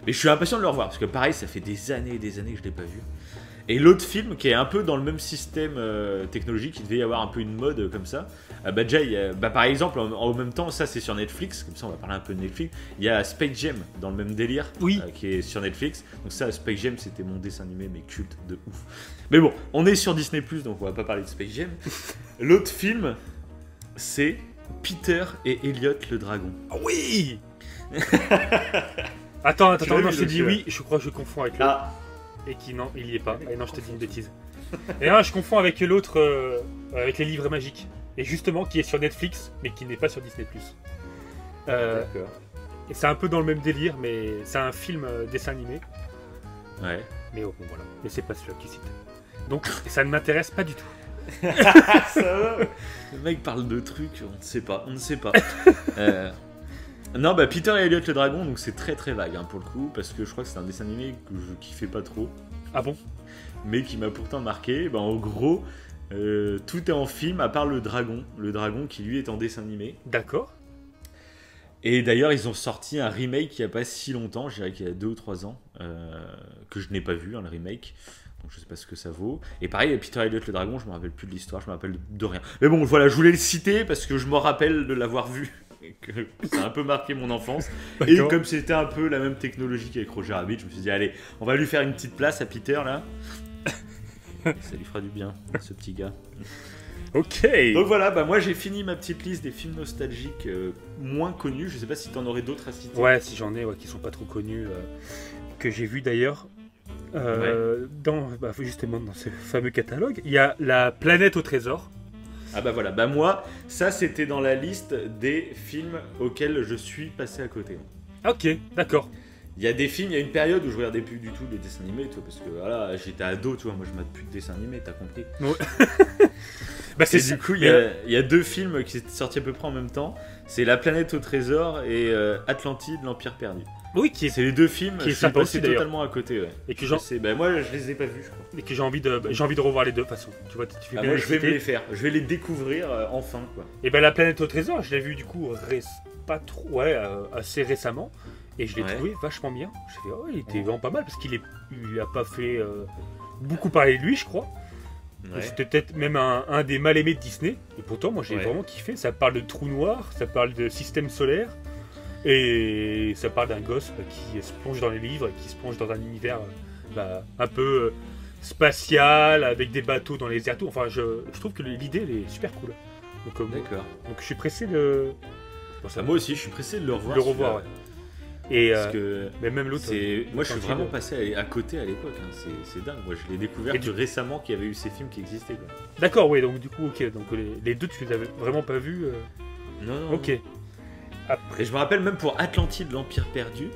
Mais je suis impatient de le revoir, parce que pareil, ça fait des années et des années que je l'ai pas vu. Et l'autre film qui est un peu dans le même système technologique, il devait y avoir un peu une mode comme ça. Par exemple, en même temps, ça c'est sur Netflix, comme ça on va parler un peu de Netflix. Il y a Space Jam dans le même délire, qui est sur Netflix. Donc ça, Space Jam, c'était mon dessin animé, mais culte de ouf. Mais bon, on est sur Disney+, donc on va pas parler de Space Jam. L'autre film, c'est Peter et Elliot le dragon. Oui. Attends, non, je te dis oui, je crois que je confonds avec l'autre. Et qui non, il y est pas. Et non, je te dis une bêtise. Et là, je confonds avec l'autre, avec les livres magiques. Et justement, qui est sur Netflix, mais qui n'est pas sur Disney+. D'accord. Et c'est un peu dans le même délire, mais c'est un film dessin animé. Ouais. Mais bon, voilà. Mais c'est pas celui-là que tu cites. Donc, ça ne m'intéresse pas du tout. Ça va. Le mec parle de trucs, on ne sait pas. Non, Peter et Elliot le dragon, donc c'est très très vague pour le coup, parce que je crois que c'est un dessin animé que je kiffais pas trop. Ah bon? Mais qui m'a pourtant marqué. En gros, tout est en film à part le dragon qui lui est en dessin animé. D'accord. Et d'ailleurs, ils ont sorti un remake il y a pas si longtemps, je dirais qu'il y a 2 ou 3 ans, que je n'ai pas vu, le remake. Donc je sais pas ce que ça vaut. Et pareil, Peter et Elliot le dragon, je me rappelle plus de l'histoire, je me rappelle de rien. Mais bon, voilà, je voulais le citer parce que je me rappelle de l'avoir vu. Que ça a un peu marqué mon enfance. Et comme c'était un peu la même technologie qu'avec Roger Rabbit, je me suis dit allez, on va lui faire une petite place à Peter là. Ça lui fera du bien, ce petit gars. Ok. Donc voilà, moi j'ai fini ma petite liste des films nostalgiques moins connus. Je sais pas si t'en aurais d'autres à citer. Ouais, si j'en ai, qui sont pas trop connus, que j'ai vu d'ailleurs. Justement dans ce fameux catalogue, il y a La Planète au Trésor. Ah voilà, moi, ça c'était dans la liste des films auxquels je suis passé à côté. Ok, d'accord. Il y a des films, il y a une période où je regardais plus du tout les dessins animés, tu vois, parce que voilà, j'étais ado, tu vois, moi je mate plus de dessins animés, t'as compris. Ouais. Du coup, il y a 2 films qui étaient sortis à peu près en même temps, c'est La Planète au Trésor et Atlantide, l'Empire perdu. Oui, c'est les 2 films qui je suis passé totalement à côté, ouais. Et que moi je les ai pas vus, je crois. Et que j'ai envie de revoir les deux de toute façon. Tu vois, tu fais bien moi je vais me les faire, je vais les découvrir enfin quoi. Et La Planète au Trésor, je l'ai vu du coup assez récemment et je l'ai trouvé vachement bien. J'ai fait il était vraiment pas mal parce qu'il a pas fait beaucoup parler de lui, je crois. Ouais. C'était peut-être même un des mal aimés de Disney et pourtant moi j'ai vraiment kiffé. Ça parle de trous noirs, ça parle de système solaire. Et ça parle d'un gosse qui se plonge dans les livres et qui se plonge dans un univers un peu spatial, avec des bateaux dans les airs. Enfin, je trouve que l'idée elle est super cool. D'accord. Donc je suis pressé de... moi aussi, je suis pressé de le revoir. Ouais. Et mais même l'autre... Moi, je suis vraiment passé à côté à l'époque. C'est dingue. Moi, je l'ai découvert récemment qu'il y avait eu ces films qui existaient. Quoi. D'accord, oui. Donc du coup, ok. Donc les deux, tu les avais vraiment pas vus Non. Ok. Après. Et je me rappelle même pour Atlantide, l'Empire perdu,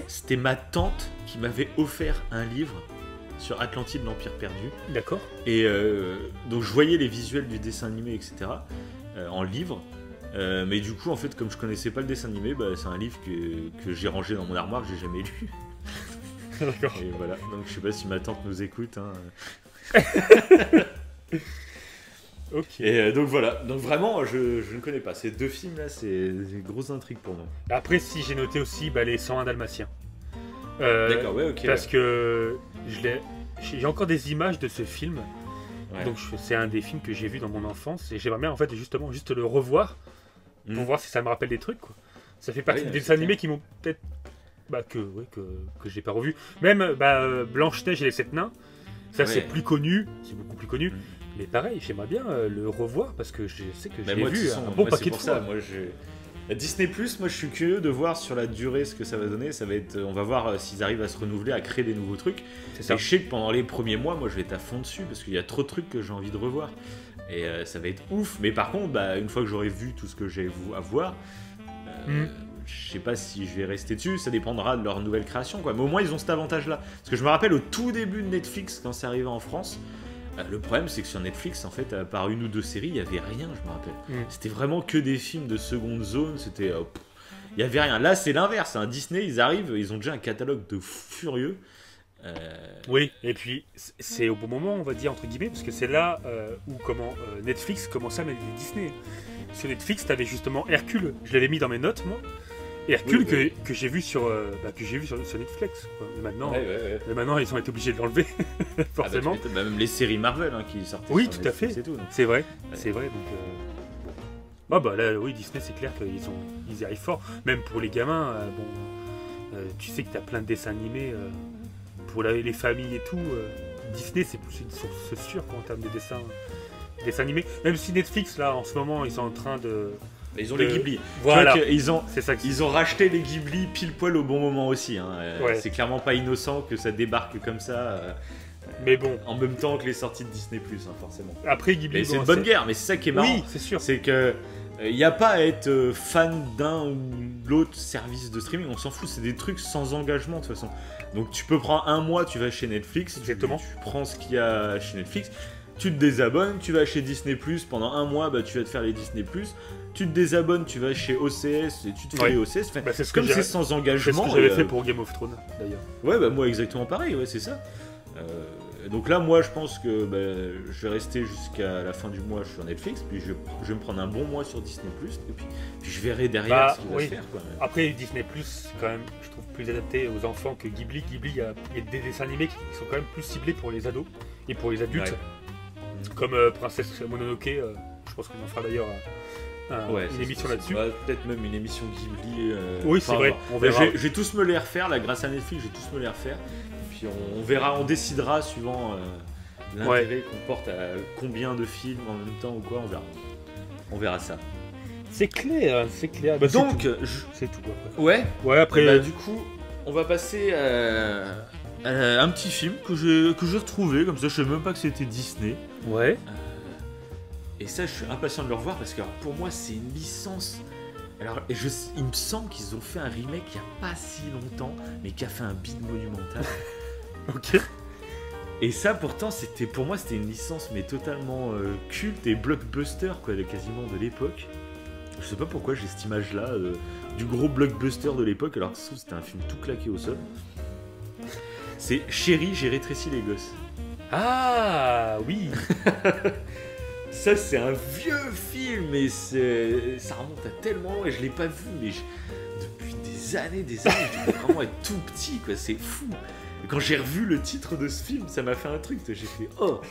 c'était ma tante qui m'avait offert un livre sur Atlantide, l'Empire perdu. D'accord. Et donc je voyais les visuels du dessin animé, etc. En livre. Mais du coup, en fait, comme je connaissais pas le dessin animé, c'est un livre que j'ai rangé dans mon armoire, que j'ai jamais lu. D'accord. Et voilà. Donc je sais pas si ma tante nous écoute. Ok. Et donc voilà, donc vraiment je ne connais pas. Ces 2 films là, c'est une grosse intrigue pour moi. Après, si j'ai noté aussi les 101 Dalmatiens. D'accord, ok. Parce que j'ai encore des images de ce film. Ouais. Donc c'est un des films que j'ai vu dans mon enfance et j'aimerais bien en fait justement juste le revoir pour voir si ça me rappelle des trucs quoi. Ça fait partie des dessins animés qui m'ont peut-être que j'ai pas revu. Même Blanche-Neige et les 7 nains. Ça, c'est plus connu, c'est beaucoup plus connu. Mais pareil, j'aimerais bien le revoir parce que je sais que j'ai vu un bon paquet de fois. Disney+, moi je suis curieux de voir sur la durée ce que ça va donner. Ça va être, on va voir s'ils arrivent à se renouveler, à créer des nouveaux trucs. Et je sais que pendant les premiers mois, moi je vais être à fond dessus parce qu'il y a trop de trucs que j'ai envie de revoir. Et ça va être ouf. Mais par contre, une fois que j'aurai vu tout ce que j'ai à voir, je sais pas si je vais rester dessus. Ça dépendra de leur nouvelle création, quoi. Mais au moins ils ont cet avantage-là. Parce que je me rappelle au tout début de Netflix, quand c'est arrivé en France, le problème, c'est que sur Netflix, en fait, à part une ou deux séries, il n'y avait rien, je me rappelle. C'était vraiment que des films de seconde zone, c'était... il n'y avait rien. Là, c'est l'inverse. Hein. Disney, ils arrivent, ils ont déjà un catalogue de furieux. Oui, et puis, c'est au bon moment, on va dire, entre guillemets, parce que c'est là où Netflix commençait à mettre des Disney. Sur Netflix, tu avais justement Hercule. Je l'avais mis dans mes notes, moi. Hercule que j'ai vu sur Netflix. Et maintenant, ils ont été obligés de l'enlever, forcément. Même les séries Marvel qui sortaient. Oui, tout Netflix, à fait. C'est vrai, c'est vrai. Donc, là, oui, Disney, c'est clair qu'ils y arrivent fort. Même pour les gamins, tu sais que tu as plein de dessins animés pour les familles et tout. Disney, c'est plus une source sûre en termes de dessins animés. Même si Netflix, là, en ce moment, ils sont en train de... Ils ont les Ghibli. Voilà. Ils ont racheté les Ghibli pile poil au bon moment aussi. Hein. C'est clairement pas innocent que ça débarque comme ça. Mais bon. En même temps que les sorties de Disney+, forcément. Après Ghibli. C'est une bonne guerre, mais c'est ça qui est marrant. Oui, c'est sûr. C'est que il n'y a pas à être fan d'un ou l'autre service de streaming. On s'en fout. C'est des trucs sans engagement de toute façon. Donc tu peux prendre un mois, tu vas chez Netflix. Exactement. Tu prends ce qu'il y a chez Netflix. Tu te désabonnes, tu vas chez Disney+, pendant un mois, tu vas te faire les Disney+, tu te désabonnes, tu vas chez OCS et tu te fais les OCS. C'est comme c'est sans engagement. C'est ce que j'avais fait pour Game of Thrones, d'ailleurs. Ouais, moi exactement pareil, c'est ça. Donc là, moi, je pense que je vais rester jusqu'à la fin du mois sur Netflix, puis je vais me prendre un bon mois sur Disney+, et puis je verrai derrière ce qu'il va se faire. Quoi. Après, Disney+, c'est quand même, je trouve, plus adapté aux enfants que Ghibli. Ghibli, il y a des dessins animés qui sont quand même plus ciblés pour les ados et pour les adultes. Comme Princesse Mononoke, je pense qu'on en fera d'ailleurs une émission là-dessus. Peut-être même une émission Ghibli. Oui, c'est vrai. On verra. Je vais tous me les refaire, là, grâce à Netflix, je vais tous me les refaire. Et puis on verra, on décidera suivant l'intérêt qu'on porte à combien de films en même temps ou quoi, on verra ça. C'est clair, c'est clair. Donc, c'est tout. Après. Ouais, après. Du coup, on va passer un petit film que j'ai retrouvé, comme ça je savais même pas que c'était Disney. Ouais. Et ça, je suis impatient de le revoir parce que pour moi, c'est une licence. Alors, il me semble qu'ils ont fait un remake il n'y a pas si longtemps, mais qui a fait un bide monumental. Ok. Et ça, pourtant, pour moi, c'était une licence mais totalement culte et blockbuster, quoi, quasiment de l'époque. Je sais pas pourquoi j'ai cette image-là du gros blockbuster de l'époque, alors que c'était un film tout claqué au sol. C'est Chérie, j'ai rétréci les gosses. Ah oui. Ça, c'est un vieux film, mais ça remonte à tellement, et je l'ai pas vu, mais depuis des années, je devais vraiment être tout petit, quoi. C'est fou. Et quand j'ai revu le titre de ce film, ça m'a fait un truc. J'ai fait oh,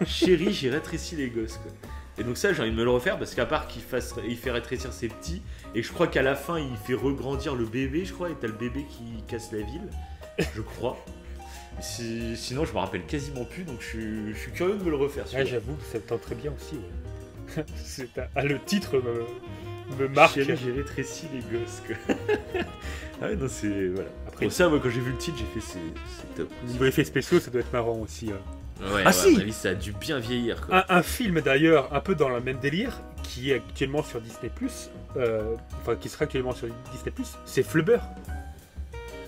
Chérie, j'ai rétréci les gosses, quoi. Et donc ça, j'ai envie de me le refaire parce qu'à part qu'il fait rétrécir ses petits, et je crois qu'à la fin, il fait regrandir le bébé, je crois, et t'as le bébé qui casse la ville, je crois. Sinon, je me rappelle quasiment plus, donc je suis curieux de me le refaire. Ouais, j'avoue, ça tente très bien aussi. Ouais. Le titre me marque. Chérie, j'ai rétréci les gosses, quoi. Ah ouais, non, c'est... Voilà. Après, ça, moi, quand j'ai vu le titre, j'ai fait c'est top. Niveau effets spéciaux, ça doit être marrant aussi. Ouais, si. À ça a dû bien vieillir, quoi. Un film, d'ailleurs, un peu dans le même délire, qui est actuellement sur Disney+, qui sera actuellement sur Disney+, c'est Flubber.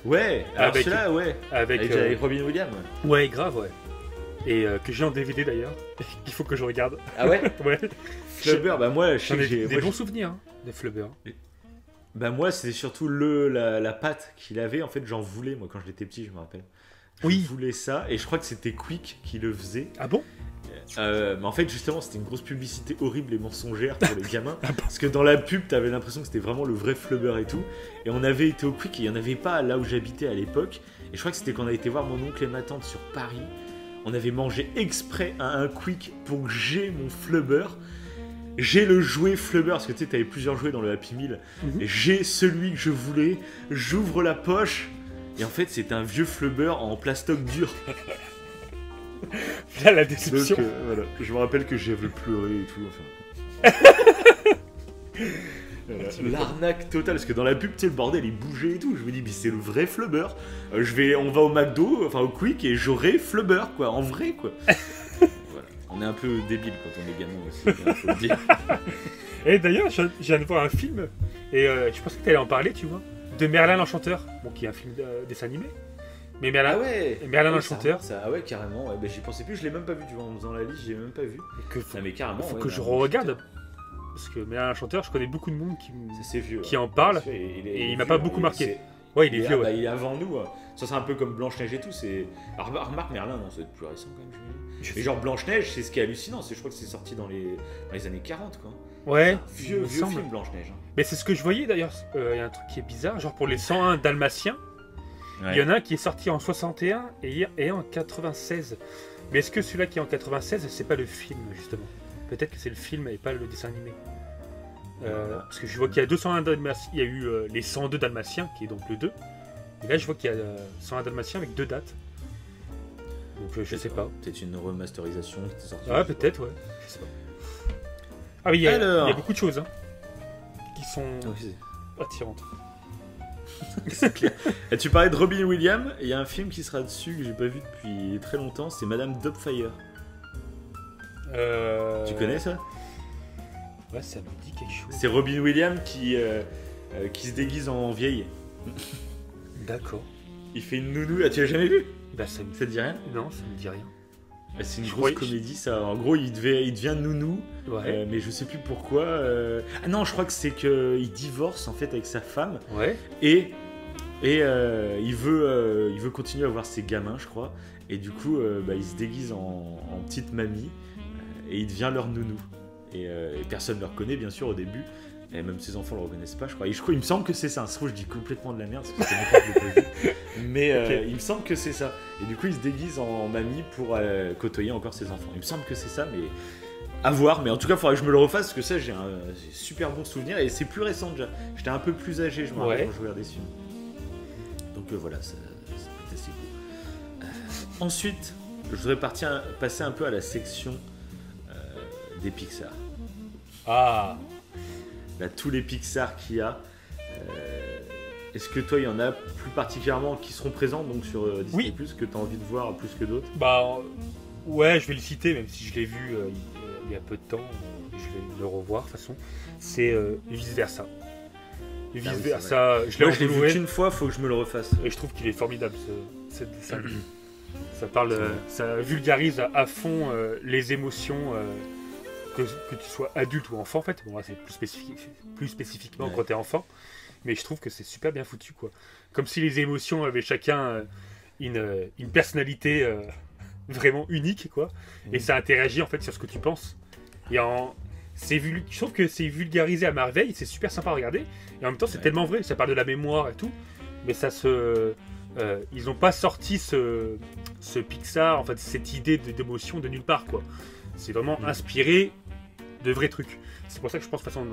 Ouais, alors celui-là, ouais. Avec Robin Williams. Ouais, grave, ouais. Et que j'ai en DVD d'ailleurs, qu'il faut que je regarde. Ah ouais. Ouais. Flubber, moi, j'ai des bons souvenirs de Flubber. Moi, c'est surtout la patte qu'il avait. En fait, j'en voulais, moi, quand j'étais petit, je me rappelle. Je voulais ça, et je crois que c'était Quick qui le faisait. Ah bon? Mais en fait, justement, c'était une grosse publicité horrible et mensongère pour les gamins. Parce que dans la pub, t'avais l'impression que c'était vraiment le vrai Flubber et tout. Et on avait été au Quick, et il n'y en avait pas là où j'habitais à l'époque. Et je crois que c'était quand on a été voir mon oncle et ma tante sur Paris. On avait mangé exprès à un Quick pour que j'ai mon Flubber. J'ai le jouet Flubber, parce que tu sais, t'avais plusieurs jouets dans le Happy Meal. Et j'ai celui que je voulais. J'ouvre la poche. Et en fait, c'était un vieux Flubber en plastoc dur. Là, la déception. Donc, voilà. Je me rappelle que j'avais pleuré et tout. Enfin. Voilà. L'arnaque totale, parce que dans la pub, tu sais, le bordel il bougeait et tout. Je me dis, mais c'est le vrai Flubber. On va au McDo, enfin au Quick, et j'aurai Flubber, quoi, en vrai, quoi. Voilà. On est un peu débile quand on est gamin aussi, il faut le dire. Et d'ailleurs, je viens de voir un film, et je pensais que tu allais en parler, tu vois, de Merlin l'Enchanteur, bon, qui est un film dessin animé. Mais Merlin, ah ouais, Merlin l'Enchanteur. Ah ouais, carrément, ouais. Ben, j'y pensais plus, je l'ai même pas vu, tu vois, en faisant la liste, j'ai même pas vu. Mais carrément, faut que je re-regarde. Parce que Merlin l'Enchanteur, je connais beaucoup de monde qui en parle, et il m'a pas beaucoup marqué. Ouais, il est vieux. Bah, il est avant nous. Ça, c'est un peu comme Blanche-Neige et tout. Remarque Merlin, non, ça doit être plus récent quand même. Mais genre Blanche-Neige, c'est ce qui est hallucinant. Je crois que c'est sorti dans les années 40, quoi. Ouais. Vieux film Blanche-Neige. Mais c'est ce que je voyais d'ailleurs. Il y a un truc qui est bizarre. Genre pour les 101 Dalmatiens, il y en a un qui est sorti en 61 et en 96. Mais est-ce que celui-là qui est en 96, c'est pas le film, justement? Peut-être que c'est le film et pas le dessin animé. Parce que je vois qu'il y a 201 Dalmatiens. Il y a eu les 102 Dalmatiens, qui est donc le 2. Et là, je vois qu'il y a 101 Dalmatiens avec 2 dates. Donc je sais pas. Peut-être une remasterisation qui est sortie. Ah, peut-être, ouais. Je sais pas. Ah oui, il y a beaucoup de choses qui sont attirantes. C'est clair. Et tu parlais de Robin Williams, il y a un film qui sera dessus que j'ai pas vu depuis très longtemps, c'est Madame Doubtfire. Tu connais ça? Ouais, ça me dit quelque chose. C'est Robin Williams qui se déguise en vieille. D'accord. Il fait une nounou. Ah, tu l'as jamais vu? Bah, ça te dit rien? Non, ça me dit rien. C'est une grosse comédie, ça. En gros, il devient nounou, mais je sais plus pourquoi. Ah non, je crois que c'est qu'il divorce en fait avec sa femme. Ouais. Et il veut continuer à avoir ses gamins, je crois. Et du coup, il se déguise en petite mamie et il devient leur nounou. Et personne ne le reconnaît, bien sûr, au début. Et même ses enfants ne le reconnaissent pas, je crois. Et il me semble que c'est ça. Je trouve que je dis complètement de la merde parce que c'est longtemps que je l'ai pas vu. Mais okay. Il me semble que c'est ça. Et du coup, il se déguise en mamie pour côtoyer encore ses enfants. Il me semble que c'est ça, mais à voir. Mais en tout cas, il faudrait que je me le refasse parce que ça, j'ai un super bon souvenir. Et c'est plus récent déjà. J'étais un peu plus âgé, je me rappelle, quand je regardais ce film. Donc voilà, ça peut être assez cool. Ensuite, je voudrais passer un peu à la section des Pixar. Ah! Là, tous les Pixar qu'il y a. Est-ce que toi, il y en a plus particulièrement qui seront présents donc sur Disney+, que tu as envie de voir plus que d'autres? Bah ouais, je vais le citer, même si je l'ai vu il y a peu de temps. Je vais le revoir de toute façon. C'est Vice Versa. Vice Versa, je l'ai vu qu'une fois, faut que je me le refasse. Et je trouve qu'il est formidable ce dessin. Ça vulgarise à fond les émotions. Que tu sois adulte ou enfant en fait, bon là c'est plus spécifiquement quand t'es enfant, mais je trouve que c'est super bien foutu quoi. Comme si les émotions avaient chacun une personnalité vraiment unique quoi, et ça interagit en fait sur ce que tu penses. Et je trouve que c'est vulgarisé à merveille, c'est super sympa à regarder, et en même temps c'est tellement vrai, ça parle de la mémoire et tout, mais ils n'ont pas sorti ce Pixar, en fait cette idée d'émotion de nulle part quoi. C'est vraiment inspiré de vrais trucs. C'est pour ça que je pense de toute façon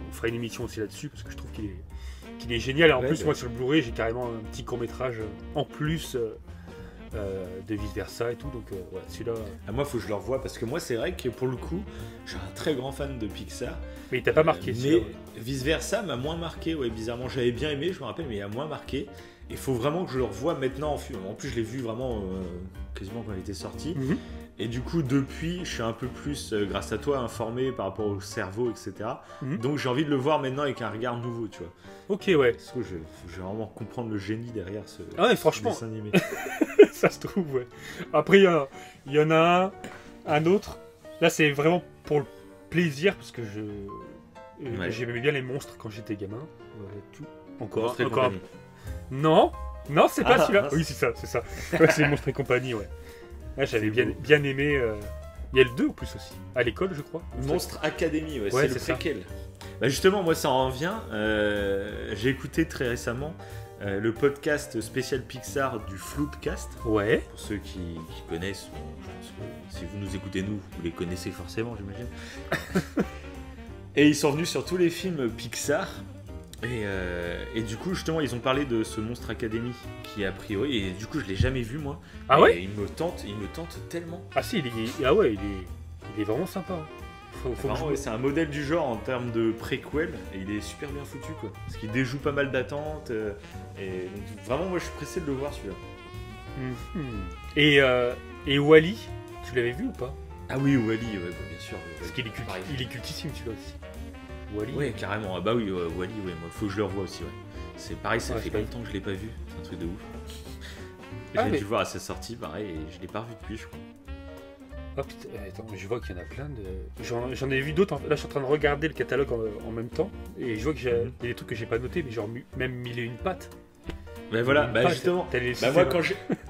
on fera une émission aussi là-dessus parce que je trouve qu'il est génial. Et en plus moi sur le Blu-ray j'ai carrément un petit court-métrage en plus de Vice Versa et tout. Donc celui-là. Moi faut que je le revoie parce que moi c'est vrai que pour le coup je suis un très grand fan de Pixar. Mais il t'a pas marqué. Mais Vice Versa m'a moins marqué, bizarrement. J'avais bien aimé, je me rappelle, mais il a moins marqué. Il faut vraiment que je le revoie maintenant. En plus je l'ai vu vraiment quasiment quand il était sorti. Et du coup, depuis, je suis un peu plus, grâce à toi, informé par rapport au cerveau, etc. Donc, j'ai envie de le voir maintenant avec un regard nouveau, tu vois. Ok, ouais. Parce que je vais vraiment comprendre le génie derrière ce franchement, dessin animé. Ça se trouve, ouais. Après, il y en a un autre. Là, c'est vraiment pour le plaisir, parce que j'aimais bien les monstres quand j'étais gamin. Encore. Non, c'est pas celui-là. Oui, c'est ça. Ouais, c'est Monstres et compagnie, ouais. Ouais, j'avais bien aimé. Il y a le 2 en plus aussi. À l'école, je crois. Monstre Academy, c'est le préquel. Bah justement, moi, ça en revient. J'ai écouté très récemment le podcast spécial Pixar du Floopcast. Ouais. Pour ceux qui connaissent, je pense que si vous nous écoutez, vous les connaissez forcément, j'imagine. Et ils sont venus sur tous les films Pixar. Et du coup, justement, ils ont parlé de ce Monstre Academy qui a priori, et du coup, je l'ai jamais vu moi. Ah ouais. Il me tente tellement. Ah si, il est vraiment sympa. C'est un modèle du genre en termes de préquel, et il est super bien foutu quoi. Parce qu'il déjoue pas mal d'attentes, et donc, vraiment, moi, je suis pressé de le voir celui-là. Et Wall-E, tu l'avais vu ou pas? Ah oui, Wall-E, ouais, bien sûr. Parce qu'il est cultissime celui-là aussi. Wall-E. Ouais, carrément. Ah bah oui, Wall-E, ouais, moi, faut que je le revoie aussi, ouais. C'est pareil, ça fait longtemps que je l'ai pas vu. C'est un truc de ouf. J'ai dû le voir à sa sortie, pareil, et je l'ai pas revu depuis, je crois. Oh putain, attends, je vois qu'il y en a plein de. J'en ai vu d'autres. Là, je suis en train de regarder le catalogue en même temps, et je vois qu'il y a des trucs que j'ai pas notés, mais genre même Mille et une pattes. Bah voilà, justement. Moi,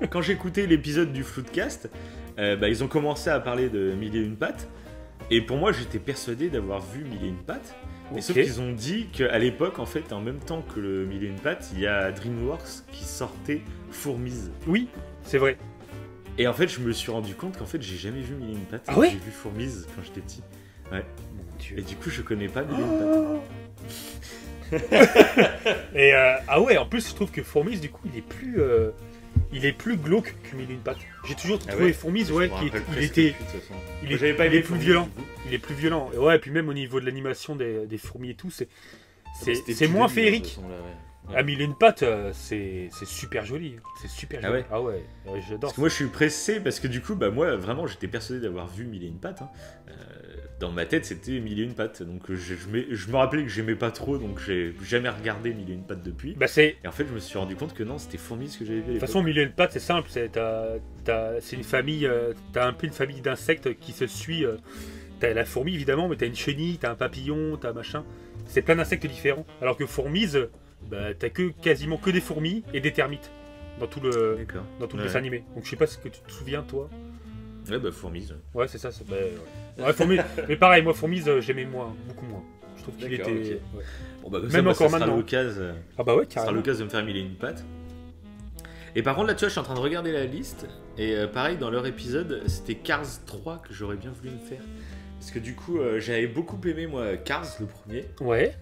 quand j'écoutais l'épisode du Floodcast, ils ont commencé à parler de Mille et une pattes, et pour moi, j'étais persuadé d'avoir vu Mille et une pattes. Mais sauf qu'ils ont dit qu'à l'époque, en fait, en même temps que le Mille et une pattes, il y a DreamWorks qui sortait Fourmise. Oui, c'est vrai. Et en fait, je me suis rendu compte qu'en fait, j'ai jamais vu Mille et une pattes. Ah ouais. J'ai vu Fourmise quand j'étais petit. Ouais. Mon Dieu. Et du coup, je connais pas Mille et une pattes. Et ah ouais, en plus, je trouve que Fourmise, du coup, il est plus glauque que Mille et une pattes. J'ai toujours trouvé Fourmise, il est plus violent. Il est plus violent. Et ouais, et puis même au niveau de l'animation des fourmis et tout, c'est moins féerique. Ah, Mille et une pattes, c'est super joli. C'est super joli. Ah ouais, j'adore. Parce que moi, je suis pressé parce que du coup, moi, vraiment, j'étais persuadé d'avoir vu Mille et une pattes. Dans ma tête, c'était Mille et une pattes. Donc, je me rappelais que j'aimais pas trop, donc j'ai jamais regardé Mille et une pattes depuis. Et en fait, je me suis rendu compte que non, c'était Fourmise que j'avais vu. De toute façon, Mille et une pattes, c'est simple. C'est une famille. T'as un peu une famille d'insectes qui se suit. T'as la fourmi évidemment, mais t'as une chenille, t'as un papillon, t'as machin. C'est plein d'insectes différents. Alors que Fourmise, t'as quasiment que des fourmis et des termites dans tout le dessin animé. Donc je sais pas ce que tu te souviens toi. Ouais, Fourmise. Ouais, c'est ça. Fourmise. Mais pareil, moi Fourmise, j'aimais beaucoup moins. Je trouve qu'il était. Okay. Ouais. Bon, comme même ça, encore ça maintenant. Sera l'occasion de me faire Mille et une pattes. Et par contre, là, tu vois, je suis en train de regarder la liste. Et pareil, dans leur épisode, c'était Cars 3 que j'aurais bien voulu me faire. Parce que du coup, j'avais beaucoup aimé, moi, Cars, le premier. Ouais.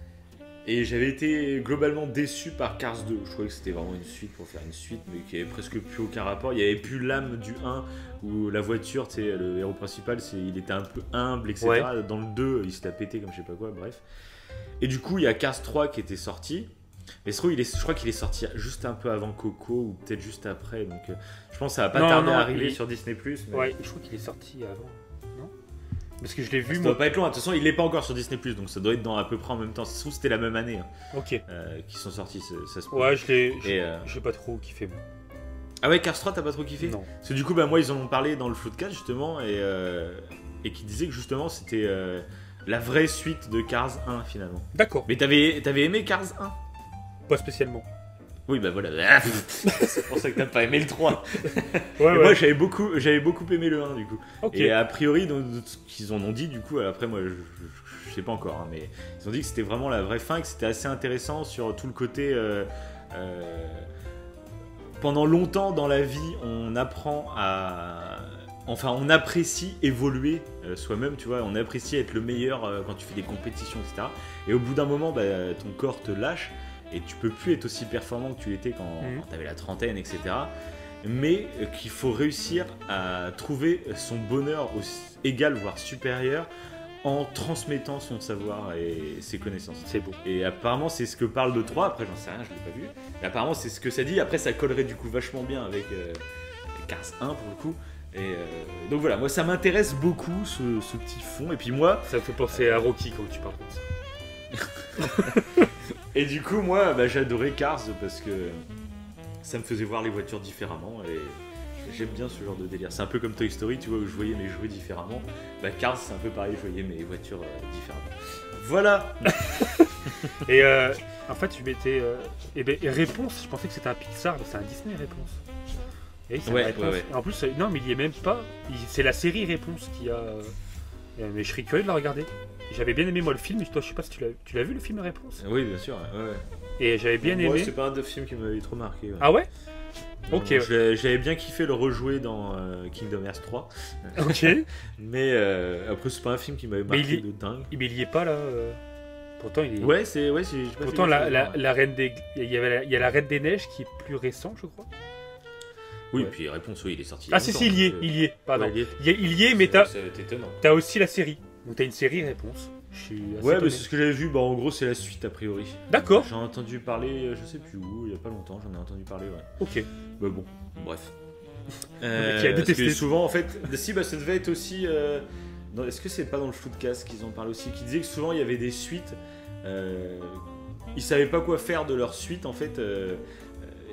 Et j'avais été globalement déçu par Cars 2. Je trouvais que c'était vraiment une suite pour faire une suite, mais qui avait presque plus aucun rapport. Il n'y avait plus l'âme du 1, où la voiture, tu sais, le héros principal, il était un peu humble, etc. Ouais. Dans le 2, il se l'a pété comme je sais pas quoi, bref. Et du coup, il y a Cars 3 qui était sorti. Mais je crois qu'il est sorti juste un peu avant Coco, ou peut-être juste après. Donc je pense que ça va pas tarder à arriver sur Disney+. Mais... Ouais, je crois qu'il est sorti avant. Parce que je l'ai vu. Ça doit pas être loin. De toute façon, il est pas encore sur Disney+, donc ça doit être dans à peu près en même temps. Ça se trouve, c'était la même année. Qui sont sortis. Ça se ouais, j'ai pas trop kiffé. Moi. Ah ouais, Cars 3, t'as pas trop kiffé? Non. Parce que du coup, moi, ils en ont parlé dans le Floodcast justement, et qui disaient que justement, c'était la vraie suite de Cars 1 finalement. D'accord. Mais t'avais aimé Cars 1? Pas spécialement. Oui, voilà. C'est pour ça que t'as pas aimé le 3. Ouais. Moi, j'avais beaucoup aimé le 1 du coup. Okay. Et a priori, ce qu'ils en ont dit, du coup, après, moi, je sais pas encore, hein, mais ils ont dit que c'était vraiment la vraie fin et que c'était assez intéressant sur tout le côté. Pendant longtemps dans la vie, on apprend on apprécie évoluer soi-même, tu vois, on apprécie être le meilleur quand tu fais des compétitions, etc. Et au bout d'un moment, ton corps te lâche. Et tu peux plus être aussi performant que tu étais quand tu avais la trentaine, etc. Mais qu'il faut réussir à trouver son bonheur égal, voire supérieur, en transmettant son savoir et ses connaissances. C'est beau. Et apparemment, c'est ce que parle de 3. Après, j'en sais rien, je l'ai pas vu. Mais apparemment, c'est ce que ça dit. Après, ça collerait du coup vachement bien avec Cars 1 pour le coup. Et donc voilà, moi ça m'intéresse beaucoup ce petit fond. Et puis moi... Ça me fait penser à Rocky quand tu parles comme ça. Et du coup, moi, j'adorais Cars parce que ça me faisait voir les voitures différemment et j'aime bien ce genre de délire. C'est un peu comme Toy Story, tu vois, où je voyais mes jouets différemment. Cars, c'est un peu pareil, je voyais mes voitures différemment. Voilà. Et en fait, tu mettais... Réponse, je pensais que c'était un Pixar, mais c'est un Disney Réponse. Et ouais. En plus, non, mais il y est même pas. C'est la série Réponse qui a... Mais je serais curieux de la regarder. J'avais bien aimé moi le film, toi je sais pas si tu l'as vu le film Réponse? Oui bien sûr, ouais. Et j'avais bien aimé. C'est pas un des films qui m'avait trop marqué. Ouais. Ah ouais? Non, ok. J'avais bien kiffé le rejouer dans Kingdom Hearts 3. Ok. Mais après c'est pas un film qui m'avait marqué de dingue. Mais il y est pas là Pourtant, il est... Ouais, c'est... Pourtant, la Reine des... il y a la Reine des Neiges qui est plus récent, je crois. Oui, puis réponse, oui, il est sorti. Ah, si, il y est, pardon. Ouais, il y est, mais c'est étonnant. T'as aussi la série. Donc t'as une série réponse. Je suis assez Ouais, étonné. mais c'est ce que j'avais vu, bah en gros, c'est la suite, a priori. D'accord. J'en ai entendu parler, je sais plus où, il y a pas longtemps, j'en ai entendu parler, ouais. Ok. Bah bon, bref. Qui a détesté. Parce que souvent, en fait, si, bah ça devait être aussi... Est-ce que c'est pas dans le Floodcast qu'ils en parlent aussi, qui disaient que souvent, il y avait des suites... ils savaient pas quoi faire de leurs suites, en fait...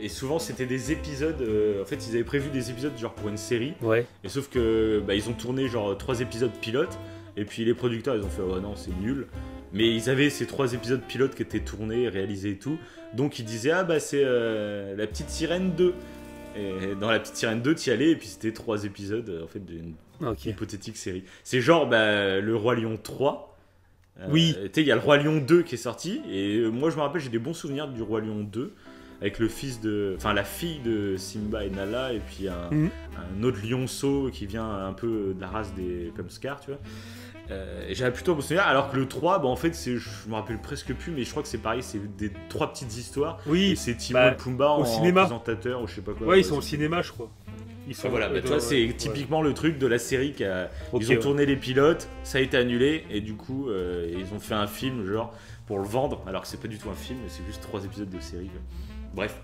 Et souvent c'était des épisodes, en fait ils avaient prévu des épisodes genre pour une série, ouais. Et sauf que bah, ils ont tourné genre 3 épisodes pilotes, et puis les producteurs ils ont fait oh non c'est nul, mais ils avaient ces 3 épisodes pilotes qui étaient tournés, réalisés et tout, donc ils disaient ah bah c'est la petite sirène 2, et dans la petite sirène 2 t'y allais, et puis c'était 3 épisodes en fait d'une hypothétique série. C'est genre bah, le Roi Lion 3. Oui. Tu sais il y a le Roi Lion 2 qui est sorti, et moi je me rappelle j'ai des bons souvenirs du Roi Lion 2. Avec le fils de... Enfin, la fille de Simba et Nala, et puis un autre lionceau qui vient un peu de la race des... comme Scar, tu vois. Et j'avais plutôt un bon souvenir, alors que le 3, bah en fait, je me rappelle presque plus, mais je crois que c'est pareil, c'est des 3 petites histoires. Oui. Et c'est Timon et Pumba en cinéma. Présentateur, ou je sais pas quoi. Ouais, ils sont au cinéma, je crois. Ils sont voilà, bah, tu vois, c'est typiquement le truc de la série qui a... ils ont tourné les pilotes, ça a été annulé, et du coup, ils ont fait un film, genre, pour le vendre, alors que c'est pas du tout un film, c'est juste 3 épisodes de série, quoi. Bref.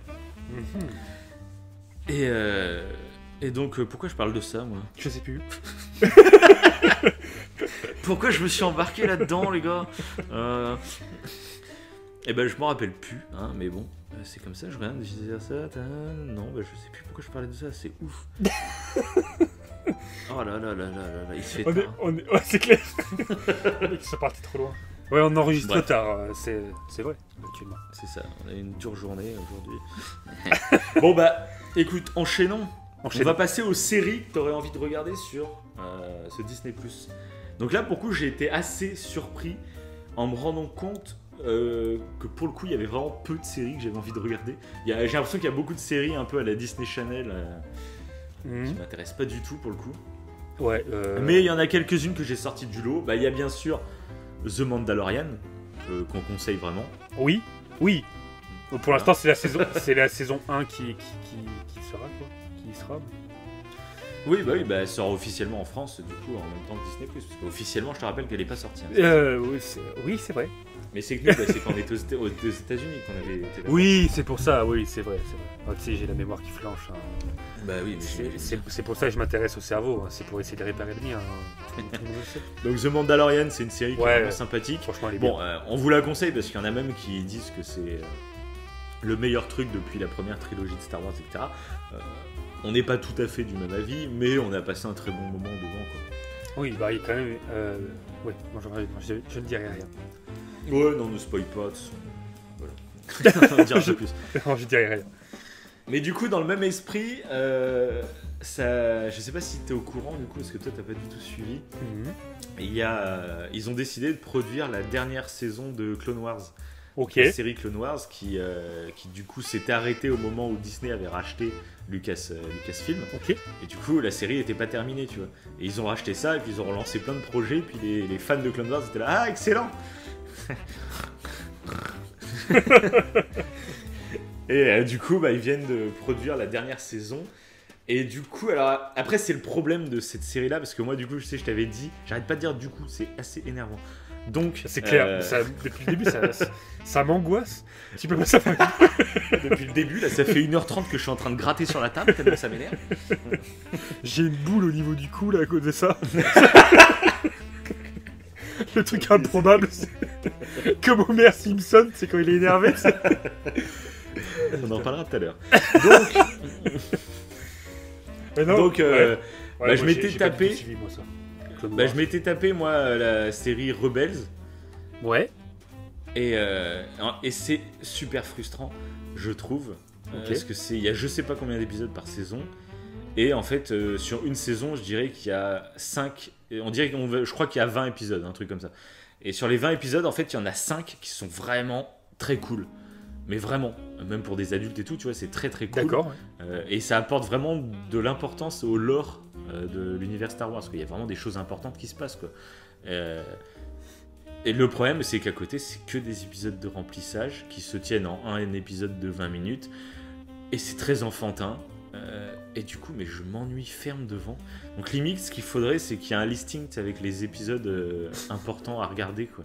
Et donc, pourquoi je parle de ça, moi ? Je sais plus. Pourquoi je me suis embarqué là-dedans, les gars ? Eh ben, je m'en rappelle plus, hein, mais bon, c'est comme ça, je regarde, je disais ça, non, bah, je sais plus pourquoi je parlais de ça, c'est ouf. Oh là là là là là, il se fait tard. Ouais, c'est clair. Ils sont partis trop loin. Ouais, on enregistre tard, c'est vrai, actuellement. C'est ça, on a une dure journée aujourd'hui. Bon bah, écoute, enchaînons. On va passer aux séries que tu aurais envie de regarder sur ce Disney+. Donc là, pour le coup, j'ai été assez surpris en me rendant compte que pour le coup, il y avait vraiment peu de séries que j'avais envie de regarder. J'ai l'impression qu'il y a beaucoup de séries un peu à la Disney Channel qui m'intéressent pas du tout pour le coup. Ouais. Mais il y en a quelques-unes que j'ai sorties du lot. Bah, il y a bien sûr The Mandalorian, qu'on conseille vraiment. Oui. Pour l'instant, c'est la saison 1 qui sera, quoi. Qui sera. Oui, bah, elle sort officiellement en France, du coup, en même temps que Disney+. Parce qu'officiellement, je te rappelle qu'elle n'est pas sortie. Oui, c'est vrai. Mais c'est que nous, c'est quand on était aux États-Unis qu'on avait été là. Oui, c'est pour ça, oui, c'est vrai. Tu sais, j'ai la mémoire qui flanche. Hein. Bah oui, mais c'est pour ça que je m'intéresse au cerveau, hein. C'est pour essayer de réparer le mien. Hein. Donc The Mandalorian, c'est une série qui est vraiment sympathique. Franchement, elle est bien. Bon, on vous la conseille parce qu'il y en a même qui disent que c'est le meilleur truc depuis la première trilogie de Star Wars, etc. On n'est pas tout à fait du même avis, mais on a passé un très bon moment devant, quoi. Oui, bah il y a quand même... Oui, je ne dirai rien. Ouais, non, ne spoil pas, voilà. On dira plus. Non, je dirai rien. Mais du coup, dans le même esprit, ça, je sais pas si tu es au courant, du coup, parce que toi, t'as pas du tout suivi. Ils ont décidé de produire la dernière saison de Clone Wars. La série Clone Wars qui du coup s'était arrêtée au moment où Disney avait racheté Lucasfilm. Et du coup la série n'était pas terminée, tu vois. Et ils ont racheté ça et puis ils ont relancé plein de projets. Puis les fans de Clone Wars étaient là, ah excellent. Et du coup ils viennent de produire la dernière saison. Et du coup, alors après c'est le problème de cette série là, parce que moi du coup je t'avais dit, j'arrête pas de dire du coup, c'est assez énervant. Donc, c'est clair, depuis le début, ça m'angoisse. Tu peux pas savoir. Depuis le début, là, ça fait 1h30 que je suis en train de gratter sur la table, tellement ça m'énerve. J'ai une boule au niveau du cou, là, à cause de ça. Le truc improbable, c'est comme Homer Simpson, c'est quand il est énervé. On en parlera tout à l'heure. Donc, je m'étais tapé... je m'étais tapé, moi, la série Rebels. Ouais. Et c'est super frustrant, je trouve. Parce que il y a je sais pas combien d'épisodes par saison. Et en fait, sur une saison, je dirais qu'il y a 5... je crois qu'il y a 20 épisodes, un truc comme ça. Et sur les 20 épisodes, en fait, il y en a 5 qui sont vraiment très cool. Mais vraiment, même pour des adultes et tout, tu vois, c'est très très cool. D'accord. Ouais. Et ça apporte vraiment de l'importance au lore de l'univers Star Wars, parce qu'il y a vraiment des choses importantes qui se passent, quoi. Et le problème, c'est qu'à côté, c'est que des épisodes de remplissage qui se tiennent en un épisode de 20 minutes. Et c'est très enfantin. Et du coup, mais je m'ennuie ferme devant. Donc limite, ce qu'il faudrait, c'est qu'il y ait un listing avec les épisodes importants à regarder, quoi.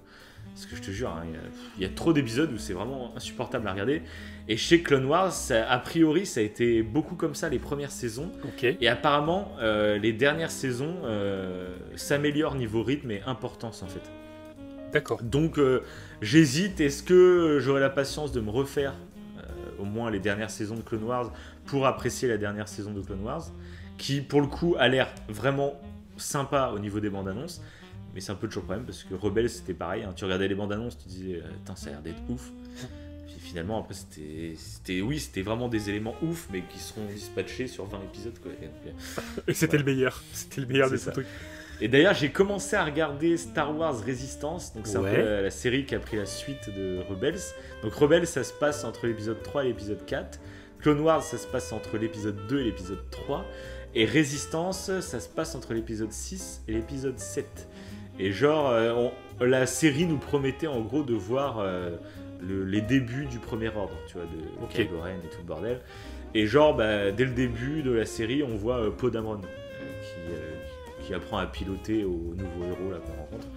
Parce que je te jure, hein, il y a trop d'épisodes où c'est vraiment insupportable à regarder. Et chez Clone Wars, a priori, ça a été beaucoup comme ça les premières saisons. Okay. Et apparemment, les dernières saisons s'améliorent niveau rythme et importance, en fait. D'accord. Donc, j'hésite. Est-ce que j'aurai la patience de me refaire au moins les dernières saisons de Clone Wars pour apprécier la dernière saison de Clone Wars, qui, pour le coup, a l'air vraiment sympa au niveau des bandes annonces. Mais c'est un peu toujours le problème parce que Rebels c'était pareil, hein. Tu regardais les bandes annonces, tu disais putain ça a l'air d'être ouf. Puis finalement après c'était vraiment des éléments ouf mais qui seront dispatchés sur 20 épisodes, quoi. Et c'était le meilleur, de ce truc. Et d'ailleurs j'ai commencé à regarder Star Wars Resistance, donc c'est un peu la série qui a pris la suite de Rebels. Donc Rebels ça se passe entre l'épisode 3 et l'épisode 4, Clone Wars ça se passe entre l'épisode 2 et l'épisode 3, et Resistance ça se passe entre l'épisode 6 et l'épisode 7. Et genre, la série nous promettait en gros de voir les débuts du premier ordre, tu vois, de Kylo Ren et tout le bordel. Et genre, dès le début de la série, on voit Poe Dameron qui apprend à piloter au nouveau héros là, qu'on rencontre.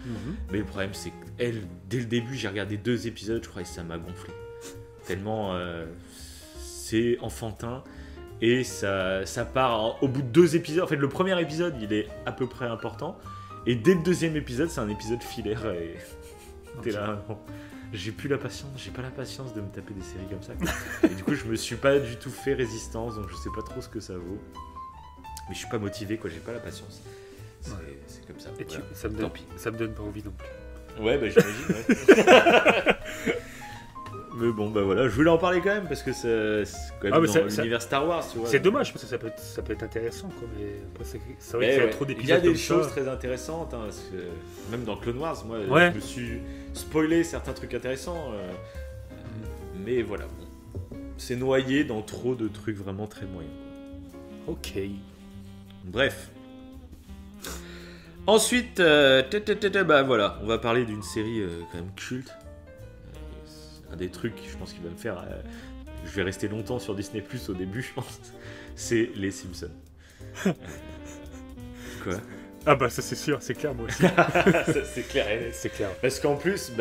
Mais le problème, c'est qu'elle, dès le début, j'ai regardé 2 épisodes, je crois, et ça m'a gonflé. Tellement c'est enfantin. Et ça part au bout de 2 épisodes. En fait, le premier épisode, il est à peu près important. Et dès le deuxième épisode, c'est un épisode filaire et t'es là, bon, j'ai pas la patience de me taper des séries comme ça, quoi. Et du coup, je me suis pas du tout fait Résistance, donc je sais pas trop ce que ça vaut. Mais je suis pas motivé, quoi, j'ai pas la patience. C'est comme ça. Et voilà. Ça me donne pas envie non plus. Ouais, j'imagine, ouais. Mais bon, voilà, je voulais en parler quand même parce que c'est quand même dans l'univers Star Wars, tu vois. C'est dommage parce que ça peut être intéressant, quoi, mais après, c'est vrai qu'il y a trop d'épisodes. Il y a des choses très intéressantes, hein, parce que même dans Clone Wars, moi, je me suis spoilé certains trucs intéressants, mais voilà, bon, c'est noyé dans trop de trucs vraiment très moyens. Ok. Bref. Ensuite, voilà, on va parler d'une série quand même culte. Un des trucs, je pense, qu'il va me faire... je vais rester longtemps sur Disney Plus au début, je pense. C'est les Simpsons. Quoi ? Ah ça c'est sûr, c'est clair, moi aussi. C'est clair. C'est clair. Parce qu'en plus,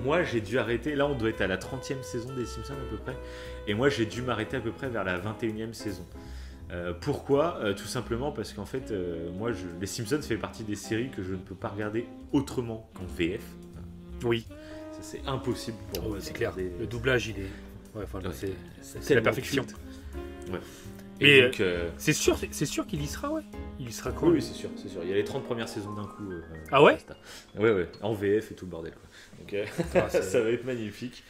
moi j'ai dû arrêter... Là, on doit être à la 30e saison des Simpsons à peu près. Et moi, j'ai dû m'arrêter à peu près vers la 21e saison. Pourquoi ? Tout simplement parce qu'en fait, moi, les Simpsons fait partie des séries que je ne peux pas regarder autrement qu'en VF. Oui. Ça, c'est impossible pour moi. C'est clair. Le doublage, il est... c'est la perfection. Culte. Ouais. Et donc, c'est sûr qu'il y sera, ouais. Il y sera quand même. Oui, c'est sûr. Il y a les 30 premières saisons d'un coup. Ah ouais ? Ouais. En VF et tout le bordel, quoi. Donc, ça va être magnifique.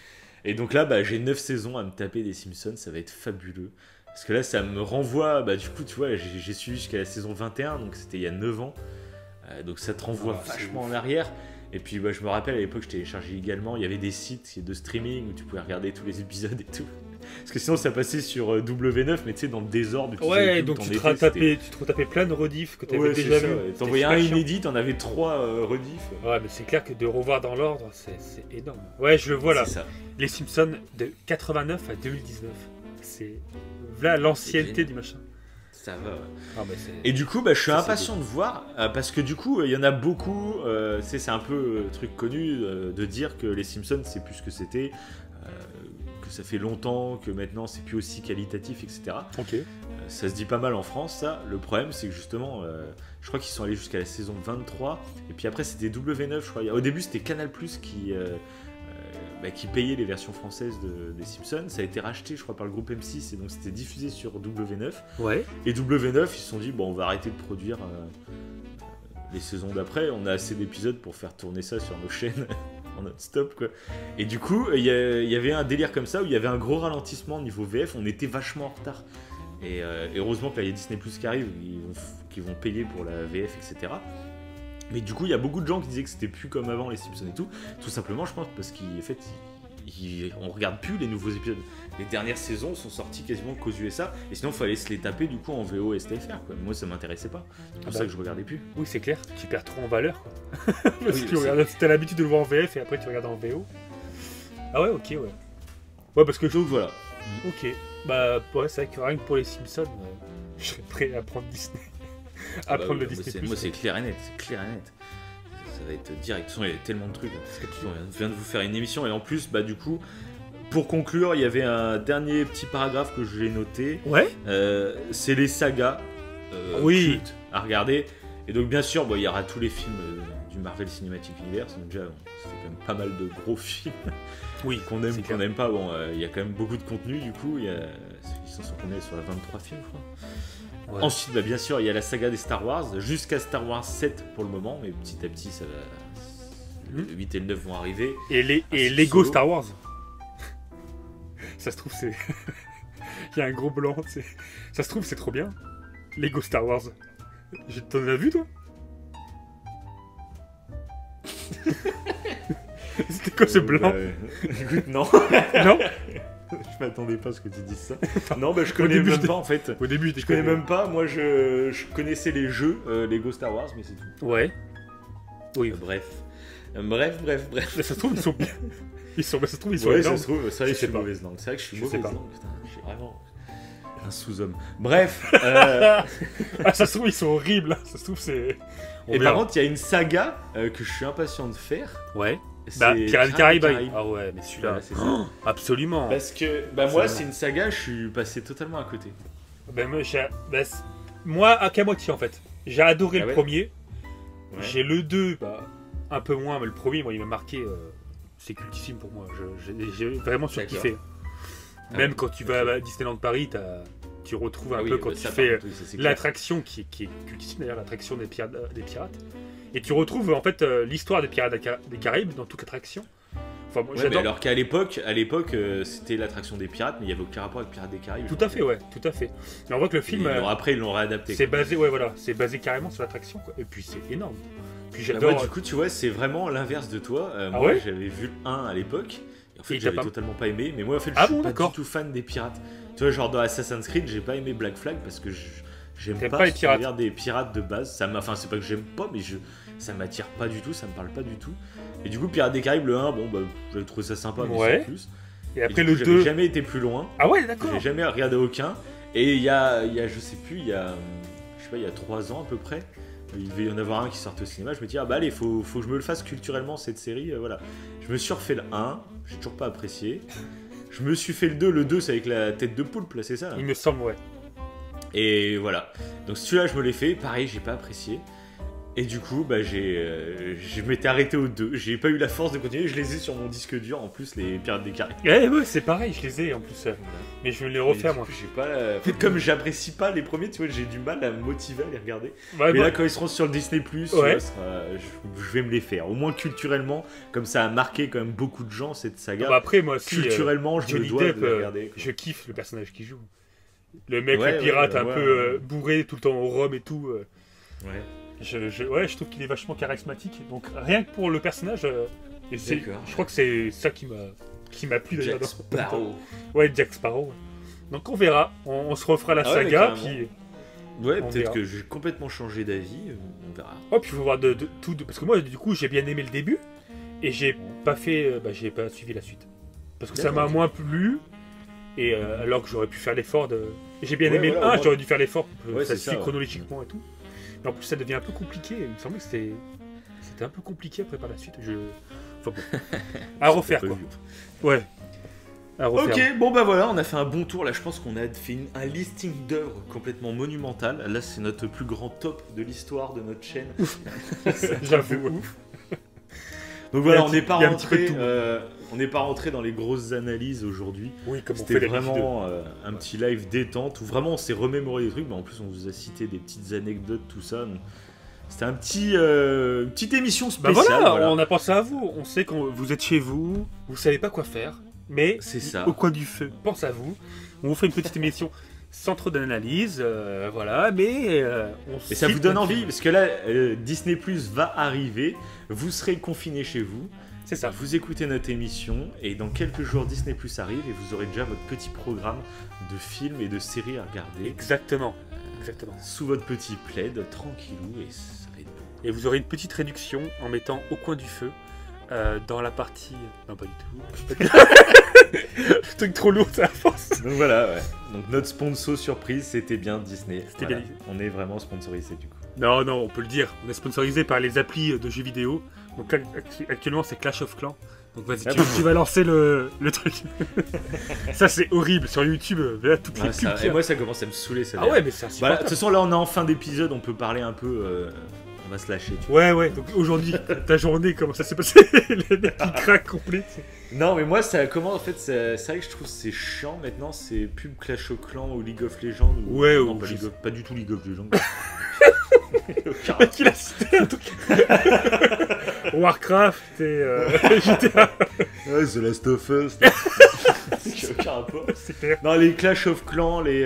Et donc là, j'ai 9 saisons à me taper des Simpsons. Ça va être fabuleux. Parce que là, ça me renvoie... du coup, tu vois, j'ai suivi jusqu'à la saison 21. Donc, c'était il y a 9 ans. Donc, ça te renvoie vachement en arrière. Et puis je me rappelle à l'époque je téléchargeais également, il y avait des sites de streaming où tu pouvais regarder tous les épisodes et tout. Parce que sinon ça passait sur W9 mais tu sais dans le désordre. Ouais, donc tu te retapais plein de rediffs que tu avais déjà vu. T'envoyais un inédit, t'en avais 3 rediffs. Ouais mais c'est clair que de revoir dans l'ordre c'est énorme. Ouais je le vois là. C'est ça. Les Simpsons de 89 à 2019. C'est là l'ancienneté du machin. Ça va. Et du coup, je suis impatient de voir parce que du coup, il y en a beaucoup. C'est un peu truc connu de dire que les Simpsons, c'est plus ce que c'était, que ça fait longtemps, que maintenant c'est plus aussi qualitatif, etc. Ok. Ça se dit pas mal en France, ça. Le problème, c'est que justement, je crois qu'ils sont allés jusqu'à la saison 23, et puis après, c'était W9, je crois. Au début, c'était Canal+ qui payait les versions françaises des Simpsons. Ça a été racheté, je crois, par le groupe M6, et donc c'était diffusé sur W9. Ouais. Et W9, ils se sont dit, on va arrêter de produire les saisons d'après. On a assez d'épisodes pour faire tourner ça sur nos chaînes en non-stop, quoi. Et du coup, il y avait un délire comme ça, où il y avait un gros ralentissement au niveau VF. On était vachement en retard. Et heureusement que là, il y a Disney Plus qui arrive, qui vont payer pour la VF, etc. Mais du coup, il y a beaucoup de gens qui disaient que c'était plus comme avant les Simpsons et tout simplement, je pense, parce qu'ils on regarde plus les nouveaux épisodes. Les dernières saisons sont sorties quasiment qu'aux USA, et sinon il fallait se les taper du coup en VO et STFR, quoi. Moi ça m'intéressait pas, c'est pour ça que je regardais plus. Oui, c'est clair, tu perds trop en valeur, quoi. Parce que tu as l'habitude de le voir en VF et après tu regardes en VO. Ah ouais, ok, ouais. Ouais, parce que donc voilà. Ok, bah ouais, c'est vrai que rien que pour les Simpsons, je serais prêt à prendre Disney. Le Disney+. Moi c'est clair et net, Ça va être direct. De toute façon, il y a tellement de trucs. On vient de vous faire une émission et en plus, bah du coup. Pour conclure, il y avait un dernier petit paragraphe que j'ai noté. Ouais. C'est les sagas cultes à regarder. Et donc, bien sûr, il y aura tous les films du Marvel Cinematic Universe. Donc, déjà, ça fait quand même pas mal de gros films qu'on aime ou qu'on n'aime pas. Bon, il y a quand même beaucoup de contenu, du coup. Ils sont combien sur 23 films, je crois. Ouais. Ensuite, bien sûr, il y a la saga des Star Wars. Jusqu'à Star Wars 7 pour le moment. Mais petit à petit, ça va... Le 8 et le 9 vont arriver. Et Lego Star Wars. Ça se trouve, c'est. Il y a un gros blanc, ça se trouve, c'est trop bien. Lego Star Wars. T'en as vu, toi? C'était quoi ce blanc? Écoute, non. Non. Je m'attendais pas à ce que tu dises ça. Non, je connais même pas en fait. Au début, je connais même pas. Moi, je connaissais les jeux Lego Star Wars, mais c'est tout. Ouais. Oui. Bref. Ça se trouve, ils sont bien. Ça se trouve, ils sont ouais, énormes. Ça se trouve, c'est vrai que je suis mauvaise langue. C'est vrai que je suis mauvaise langue. Putain, je suis vraiment un sous-homme. Bref. Ça se trouve, ils sont horribles. Ça se trouve, c'est. Et par contre, il y a une saga que je suis impatient de faire. Ouais. Pirates des Caraïbes. Ah ouais, mais celui-là, c'est ça. Absolument. Parce que moi, c'est une saga, je suis passé totalement à côté. Moi, à qu'à moitié en fait. J'ai adoré le premier. Ouais. J'ai le 2, un peu moins, mais le premier, moi, il m'a marqué. C'est cultissime pour moi. J'ai vraiment surkiffé. Même quand tu vas à Disneyland Paris, tu retrouves un peu quand tu fais l'attraction qui est cultissime d'ailleurs, l'attraction des pirates. Et tu retrouves en fait l'histoire des Pirates des Caraïbes dans toute l'attraction. Enfin, moi, mais alors qu'à l'époque, c'était l'attraction des pirates, mais il n'y avait aucun rapport avec Pirates des Caraïbes. Tout à fait, ouais, tout à fait. Mais on voit que le film. Après, ils l'ont réadapté. C'est basé carrément sur l'attraction, quoi. Et puis c'est énorme. Puis j'adore. Moi, du coup, tu vois, c'est vraiment l'inverse de toi. Moi, j'avais vu le 1 à l'époque. Et en fait, j'avais totalement pas aimé. Mais moi, en fait, je suis pas du tout fan des pirates. Tu vois, genre dans Assassin's Creed, j'ai pas aimé Black Flag parce que j'aime pas les pirates. Regarder des pirates de base. Enfin, c'est pas que j'aime pas, mais ça m'attire pas du tout, ça me parle pas du tout. Et du coup, Pirates des Caraïbes, le 1, j'avais trouvé ça sympa, mais sans plus. Et après du coup, le 2. J'avais jamais été plus loin. Ah ouais, d'accord. J'ai jamais regardé aucun. Et il y a, je sais plus, il y a 3 ans à peu près. Il devait y en avoir un qui sortait au cinéma. Je me dis, allez, faut que je me le fasse culturellement cette série. Voilà. Je me suis refait le 1, j'ai toujours pas apprécié. Je me suis fait le 2. Le 2, c'est avec la tête de poulpe, là, c'est ça là. Il me semble, ouais. Et voilà. Donc celui-là, je me l'ai fait. Pareil, j'ai pas apprécié. Et du coup, je m'étais arrêté au 2. J'ai pas eu la force de continuer. Je les ai sur mon disque dur, en plus, les Pirates des Caraïbes. Ouais, c'est pareil, je les ai en plus. Mais je vais les refaire, moi. J'ai pas En fait, comme j'apprécie pas les premiers, tu vois, j'ai du mal à me motiver à les regarder. Mais là, quand ils seront sur le Disney+, je vais me les faire. Au moins culturellement, comme ça a marqué quand même beaucoup de gens, cette saga. Après, moi aussi, culturellement, je me dois de les regarder. Je kiffe le personnage qui joue. Le mec, le pirate, un peu bourré, tout le temps au rhum et tout. Ouais. Je trouve qu'il est vachement charismatique. Donc rien que pour le personnage, je crois que c'est ça qui m'a plu d'ailleurs. Jack Sparrow. Ouais, Jack Sparrow. Donc on verra. On se refera la saga. Puis peut-être que j'ai complètement changé d'avis. On verra. Oh, puis il faut voir tout. Parce que moi, du coup, j'ai bien aimé le début. Et j'ai pas suivi la suite. Parce que ça m'a moins plu. Et alors que j'aurais pu faire l'effort de. J'ai bien aimé le 1, j'aurais dû faire l'effort. Ça suit chronologiquement et tout. Mais en plus, ça devient un peu compliqué. Il me semblait que c'était un peu compliqué après par la suite. Enfin bon. À refaire, quoi. Ouais. À refaire. Ok, voilà, on a fait un bon tour. Là, je pense qu'on a fait un listing d'œuvres complètement monumental. Là, c'est notre plus grand top de l'histoire de notre chaîne. J'avoue. Ouf. Donc voilà, on n'est pas rentré dans les grosses analyses aujourd'hui. Oui, comme c'était vraiment un petit live détente où vraiment on s'est remémoré des trucs, mais en plus on vous a cité des petites anecdotes, tout ça. Donc c'était une petite émission spéciale. Voilà. On a pensé à vous. On sait que vous êtes chez vous, vous savez pas quoi faire, mais c'est ça. Au coin du feu, pense à vous. On vous fait une petite émission sans trop d'analyse, voilà, mais et ça vous donne envie, parce que là, Disney Plus va arriver, vous serez confinés chez vous, C'est ça. Vous écoutez notre émission et dans quelques jours Disney Plus arrive et vous aurez déjà votre petit programme de films et de séries à regarder. Exactement. Sous votre petit plaid, tranquillou, et ça va être bon. Et vous aurez une petite réduction en mettant au coin du feu dans la partie... Non, pas du tout. Le truc trop lourd, ça force. Donc voilà, ouais. Donc notre sponsor surprise, c'était bien Disney. C'était Voilà. bien. On est vraiment sponsorisé du coup. Non, on peut le dire. On est sponsorisé par les applis de jeux vidéo. Donc là, actuellement, c'est Clash of Clans. Donc vas-y, tu vas lancer le truc. Ça, c'est horrible. Sur YouTube, là, toutes les pubs. Et moi, ça commence à me saouler. Ça ah ouais, mais c'est insupportable. De toute façon, là, on est en fin d'épisode. On peut parler un peu. On va se lâcher. Tu vois. Ouais. Donc aujourd'hui, ta journée, comment ça s'est passé? Les mecs qui craquent complet. Non, mais moi, ça comment en fait, c'est vrai que je trouve que c'est chiant maintenant. C'est pub Clash of Clans ou League of Legends. Ouais, non, ou pas du tout League of Legends. Le mec, il a cité un truc. Warcraft et GTA. Ouais, The Last of Us. J'ai aucun rapport. C'est clair. Non, les Clash of Clans, les.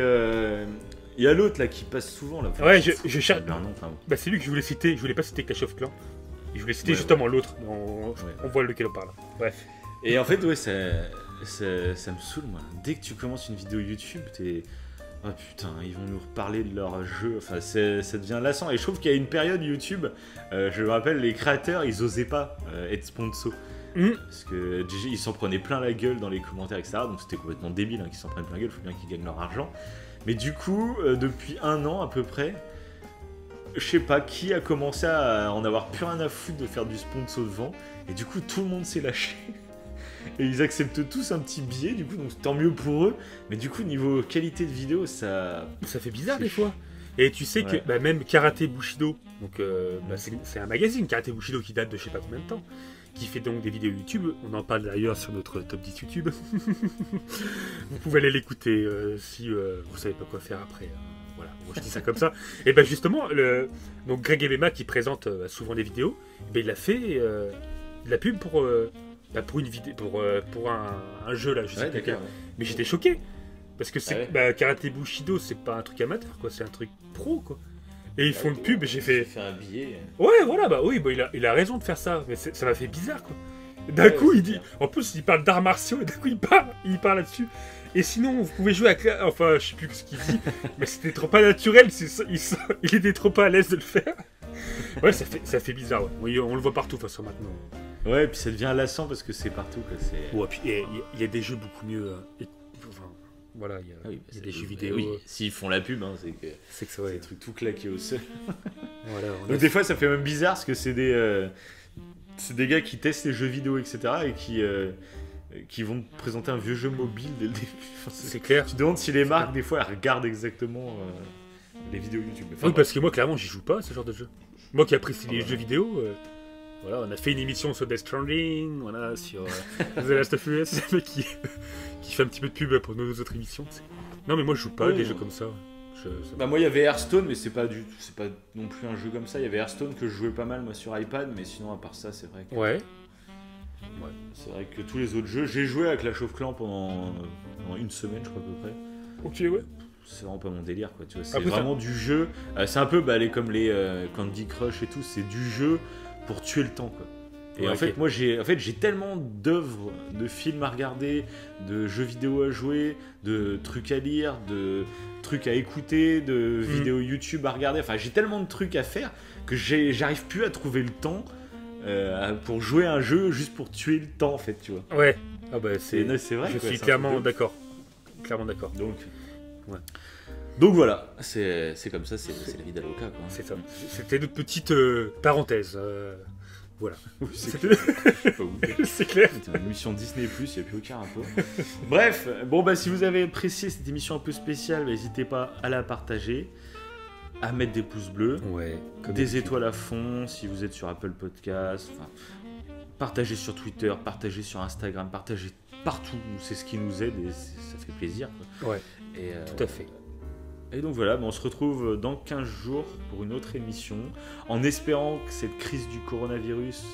Il y a l'autre là qui passe souvent là. Enfin, Ouais, je cherche. Enfin, Bah, c'est lui que je voulais citer. Je voulais pas citer Clash of Clans. Je voulais citer Ouais, justement l'autre. On voit lequel on parle. Bref. Et en fait, ouais, ça me saoule moi. Dès que tu commences une vidéo YouTube, t'es. Oh putain, ils vont nous reparler de leur jeu. Enfin, ça devient lassant. Et je trouve qu'il y a une période YouTube, je me rappelle, les créateurs, ils osaient pas être sponsors. Parce que ils s'en prenaient plein la gueule dans les commentaires, etc. Donc c'était complètement débile qu'ils s'en prennent plein la gueule. Il faut bien qu'ils gagnent leur argent. Mais du coup, depuis 1 an à peu près, je sais pas qui a commencé à en avoir plus rien à foutre de faire du sponsor devant. Et du coup, tout le monde s'est lâché. Et ils acceptent tous un petit billet, du coup, donc tant mieux pour eux. Mais du coup, niveau qualité de vidéo, ça fait bizarre des fois. Et tu sais que même Karate Bushido, donc c'est un magazine, Karate Bushido, qui date de je sais pas combien de temps, qui fait donc des vidéos YouTube. On en parle d'ailleurs sur notre top 10 YouTube. Vous pouvez aller l'écouter si vous savez pas quoi faire après. Voilà, moi je dis ça comme ça. Et ben justement, donc Greg Ebema qui présente souvent des vidéos, ben il a fait de la pub pour une vidéo, pour un jeu là, je sais plus. Mais j'étais choqué. Parce que Karate Bushido, c'est pas un truc amateur, quoi, c'est un truc pro, quoi. Et ils font de pub et j'ai fait un billet. Ouais, voilà, il a raison de faire ça, mais ça m'a fait bizarre, quoi. D'un coup, il dit. En plus, il parle d'arts martiaux et d'un coup, il parle là-dessus. Et sinon, vous pouvez jouer à. Enfin, je sais plus ce qu'il dit, mais c'était trop pas naturel, il était trop pas à l'aise de le faire. Ouais, ça fait bizarre, ouais. Oui, on le voit partout, de toute façon, maintenant. Ouais, et puis ça devient lassant parce que c'est partout, quoi. Ouais, puis il y a des jeux beaucoup mieux. Voilà, il y a des jeux vidéo. Oui, s'ils font la pub, hein, c'est que ouais. des trucs tout claqués au sol. Voilà, donc des fois, ça fait même bizarre parce que c'est des gars qui testent les jeux vidéo, etc. et qui vont te présenter un vieux jeu mobile dès le début. Enfin, c'est clair. Tu te demandes si les marques, des fois, elles regardent exactement les vidéos YouTube. Enfin, oui, parce que moi, clairement, j'y joue pas à ce genre de jeu. Moi qui apprécie les jeux vidéo, voilà, on a fait une émission sur Death Stranding, voilà, sur The Last of Us, mais qui fait un petit peu de pub pour nos autres émissions. Non, mais moi, je joue pas à des jeux comme ça. Moi, il y avait Hearthstone, mais c'est pas non plus un jeu comme ça. Il y avait Hearthstone que je jouais pas mal, moi, sur iPad, mais sinon, à part ça, c'est vrai que... Ouais. C'est vrai que tous les autres jeux, j'ai joué à Clash of Clans pendant 1 semaine, je crois, à peu près. Ok, ouais. C'est vraiment pas mon délire, quoi. Tu vois, c'est vraiment du jeu. C'est un peu comme les Candy Crush et tout, c'est du jeu pour tuer le temps, quoi. Et en fait, moi, j'ai tellement d'œuvres, de films à regarder, de jeux vidéo à jouer, de trucs à lire, de trucs à écouter, de vidéos YouTube à regarder. Enfin, j'ai tellement de trucs à faire que j'arrive plus à trouver le temps pour jouer à un jeu juste pour tuer le temps, en fait, tu vois. Ouais. Ah bah c'est vrai. Je suis clairement d'accord. Clairement d'accord. Donc voilà, c'est comme ça, c'est la vie d'avocat, quoi. C'est ça. C'était notre petite parenthèse. Voilà. C'est clair. C'est une émission Disney+, il n'y a plus aucun rapport. Bref, bon bah si vous avez apprécié cette émission un peu spéciale, n'hésitez pas à la partager, à mettre des pouces bleus, des étoiles à fond si vous êtes sur Apple Podcast, partagez sur Twitter, partagez sur Instagram, partagez partout, c'est ce qui nous aide et ça fait plaisir, quoi. Ouais, et tout à fait. Et donc voilà, on se retrouve dans 15 jours pour une autre émission, en espérant que cette crise du coronavirus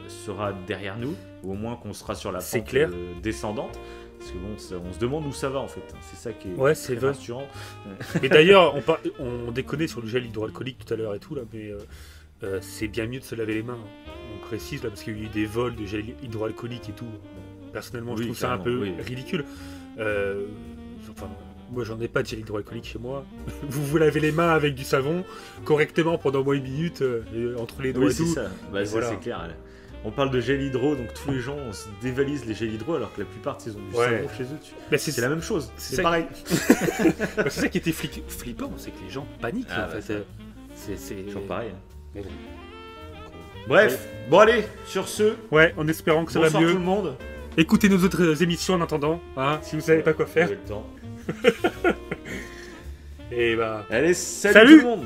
sera derrière nous, ou au moins qu'on sera sur la pente descendante. Parce que bon, on se demande où ça va en fait, c'est ça qui est très rassurant. Et d'ailleurs, on déconnait sur le gel hydroalcoolique tout à l'heure et tout, là, mais c'est bien mieux de se laver les mains. Donc précise là, parce qu'il y a eu des vols de gel hydroalcoolique et tout. Personnellement, je trouve ça un peu ridicule. Enfin, moi, j'en ai pas de gel hydroalcoolique chez moi. Vous lavez les mains avec du savon correctement pendant moins une minute entre les doigts et tout. C'est ça. Bah, voilà. C'est clair. On parle de gel hydro, donc tous les gens se dévalisent les gels hydro alors que la plupart ils ont du savon chez eux dessus. Bah, c'est la même chose, c'est pareil. C'est ça qui était flippant, c'est que les gens paniquent en fait. C'est toujours pareil. Mais bon. Bref, bon allez, sur ce. Ouais, en espérant que ça va mieux. Bonsoir tout le monde. Écoutez nos autres émissions en attendant, hein, si vous savez pas quoi faire. Vous avez le temps. Et bah. Allez, salut tout le monde.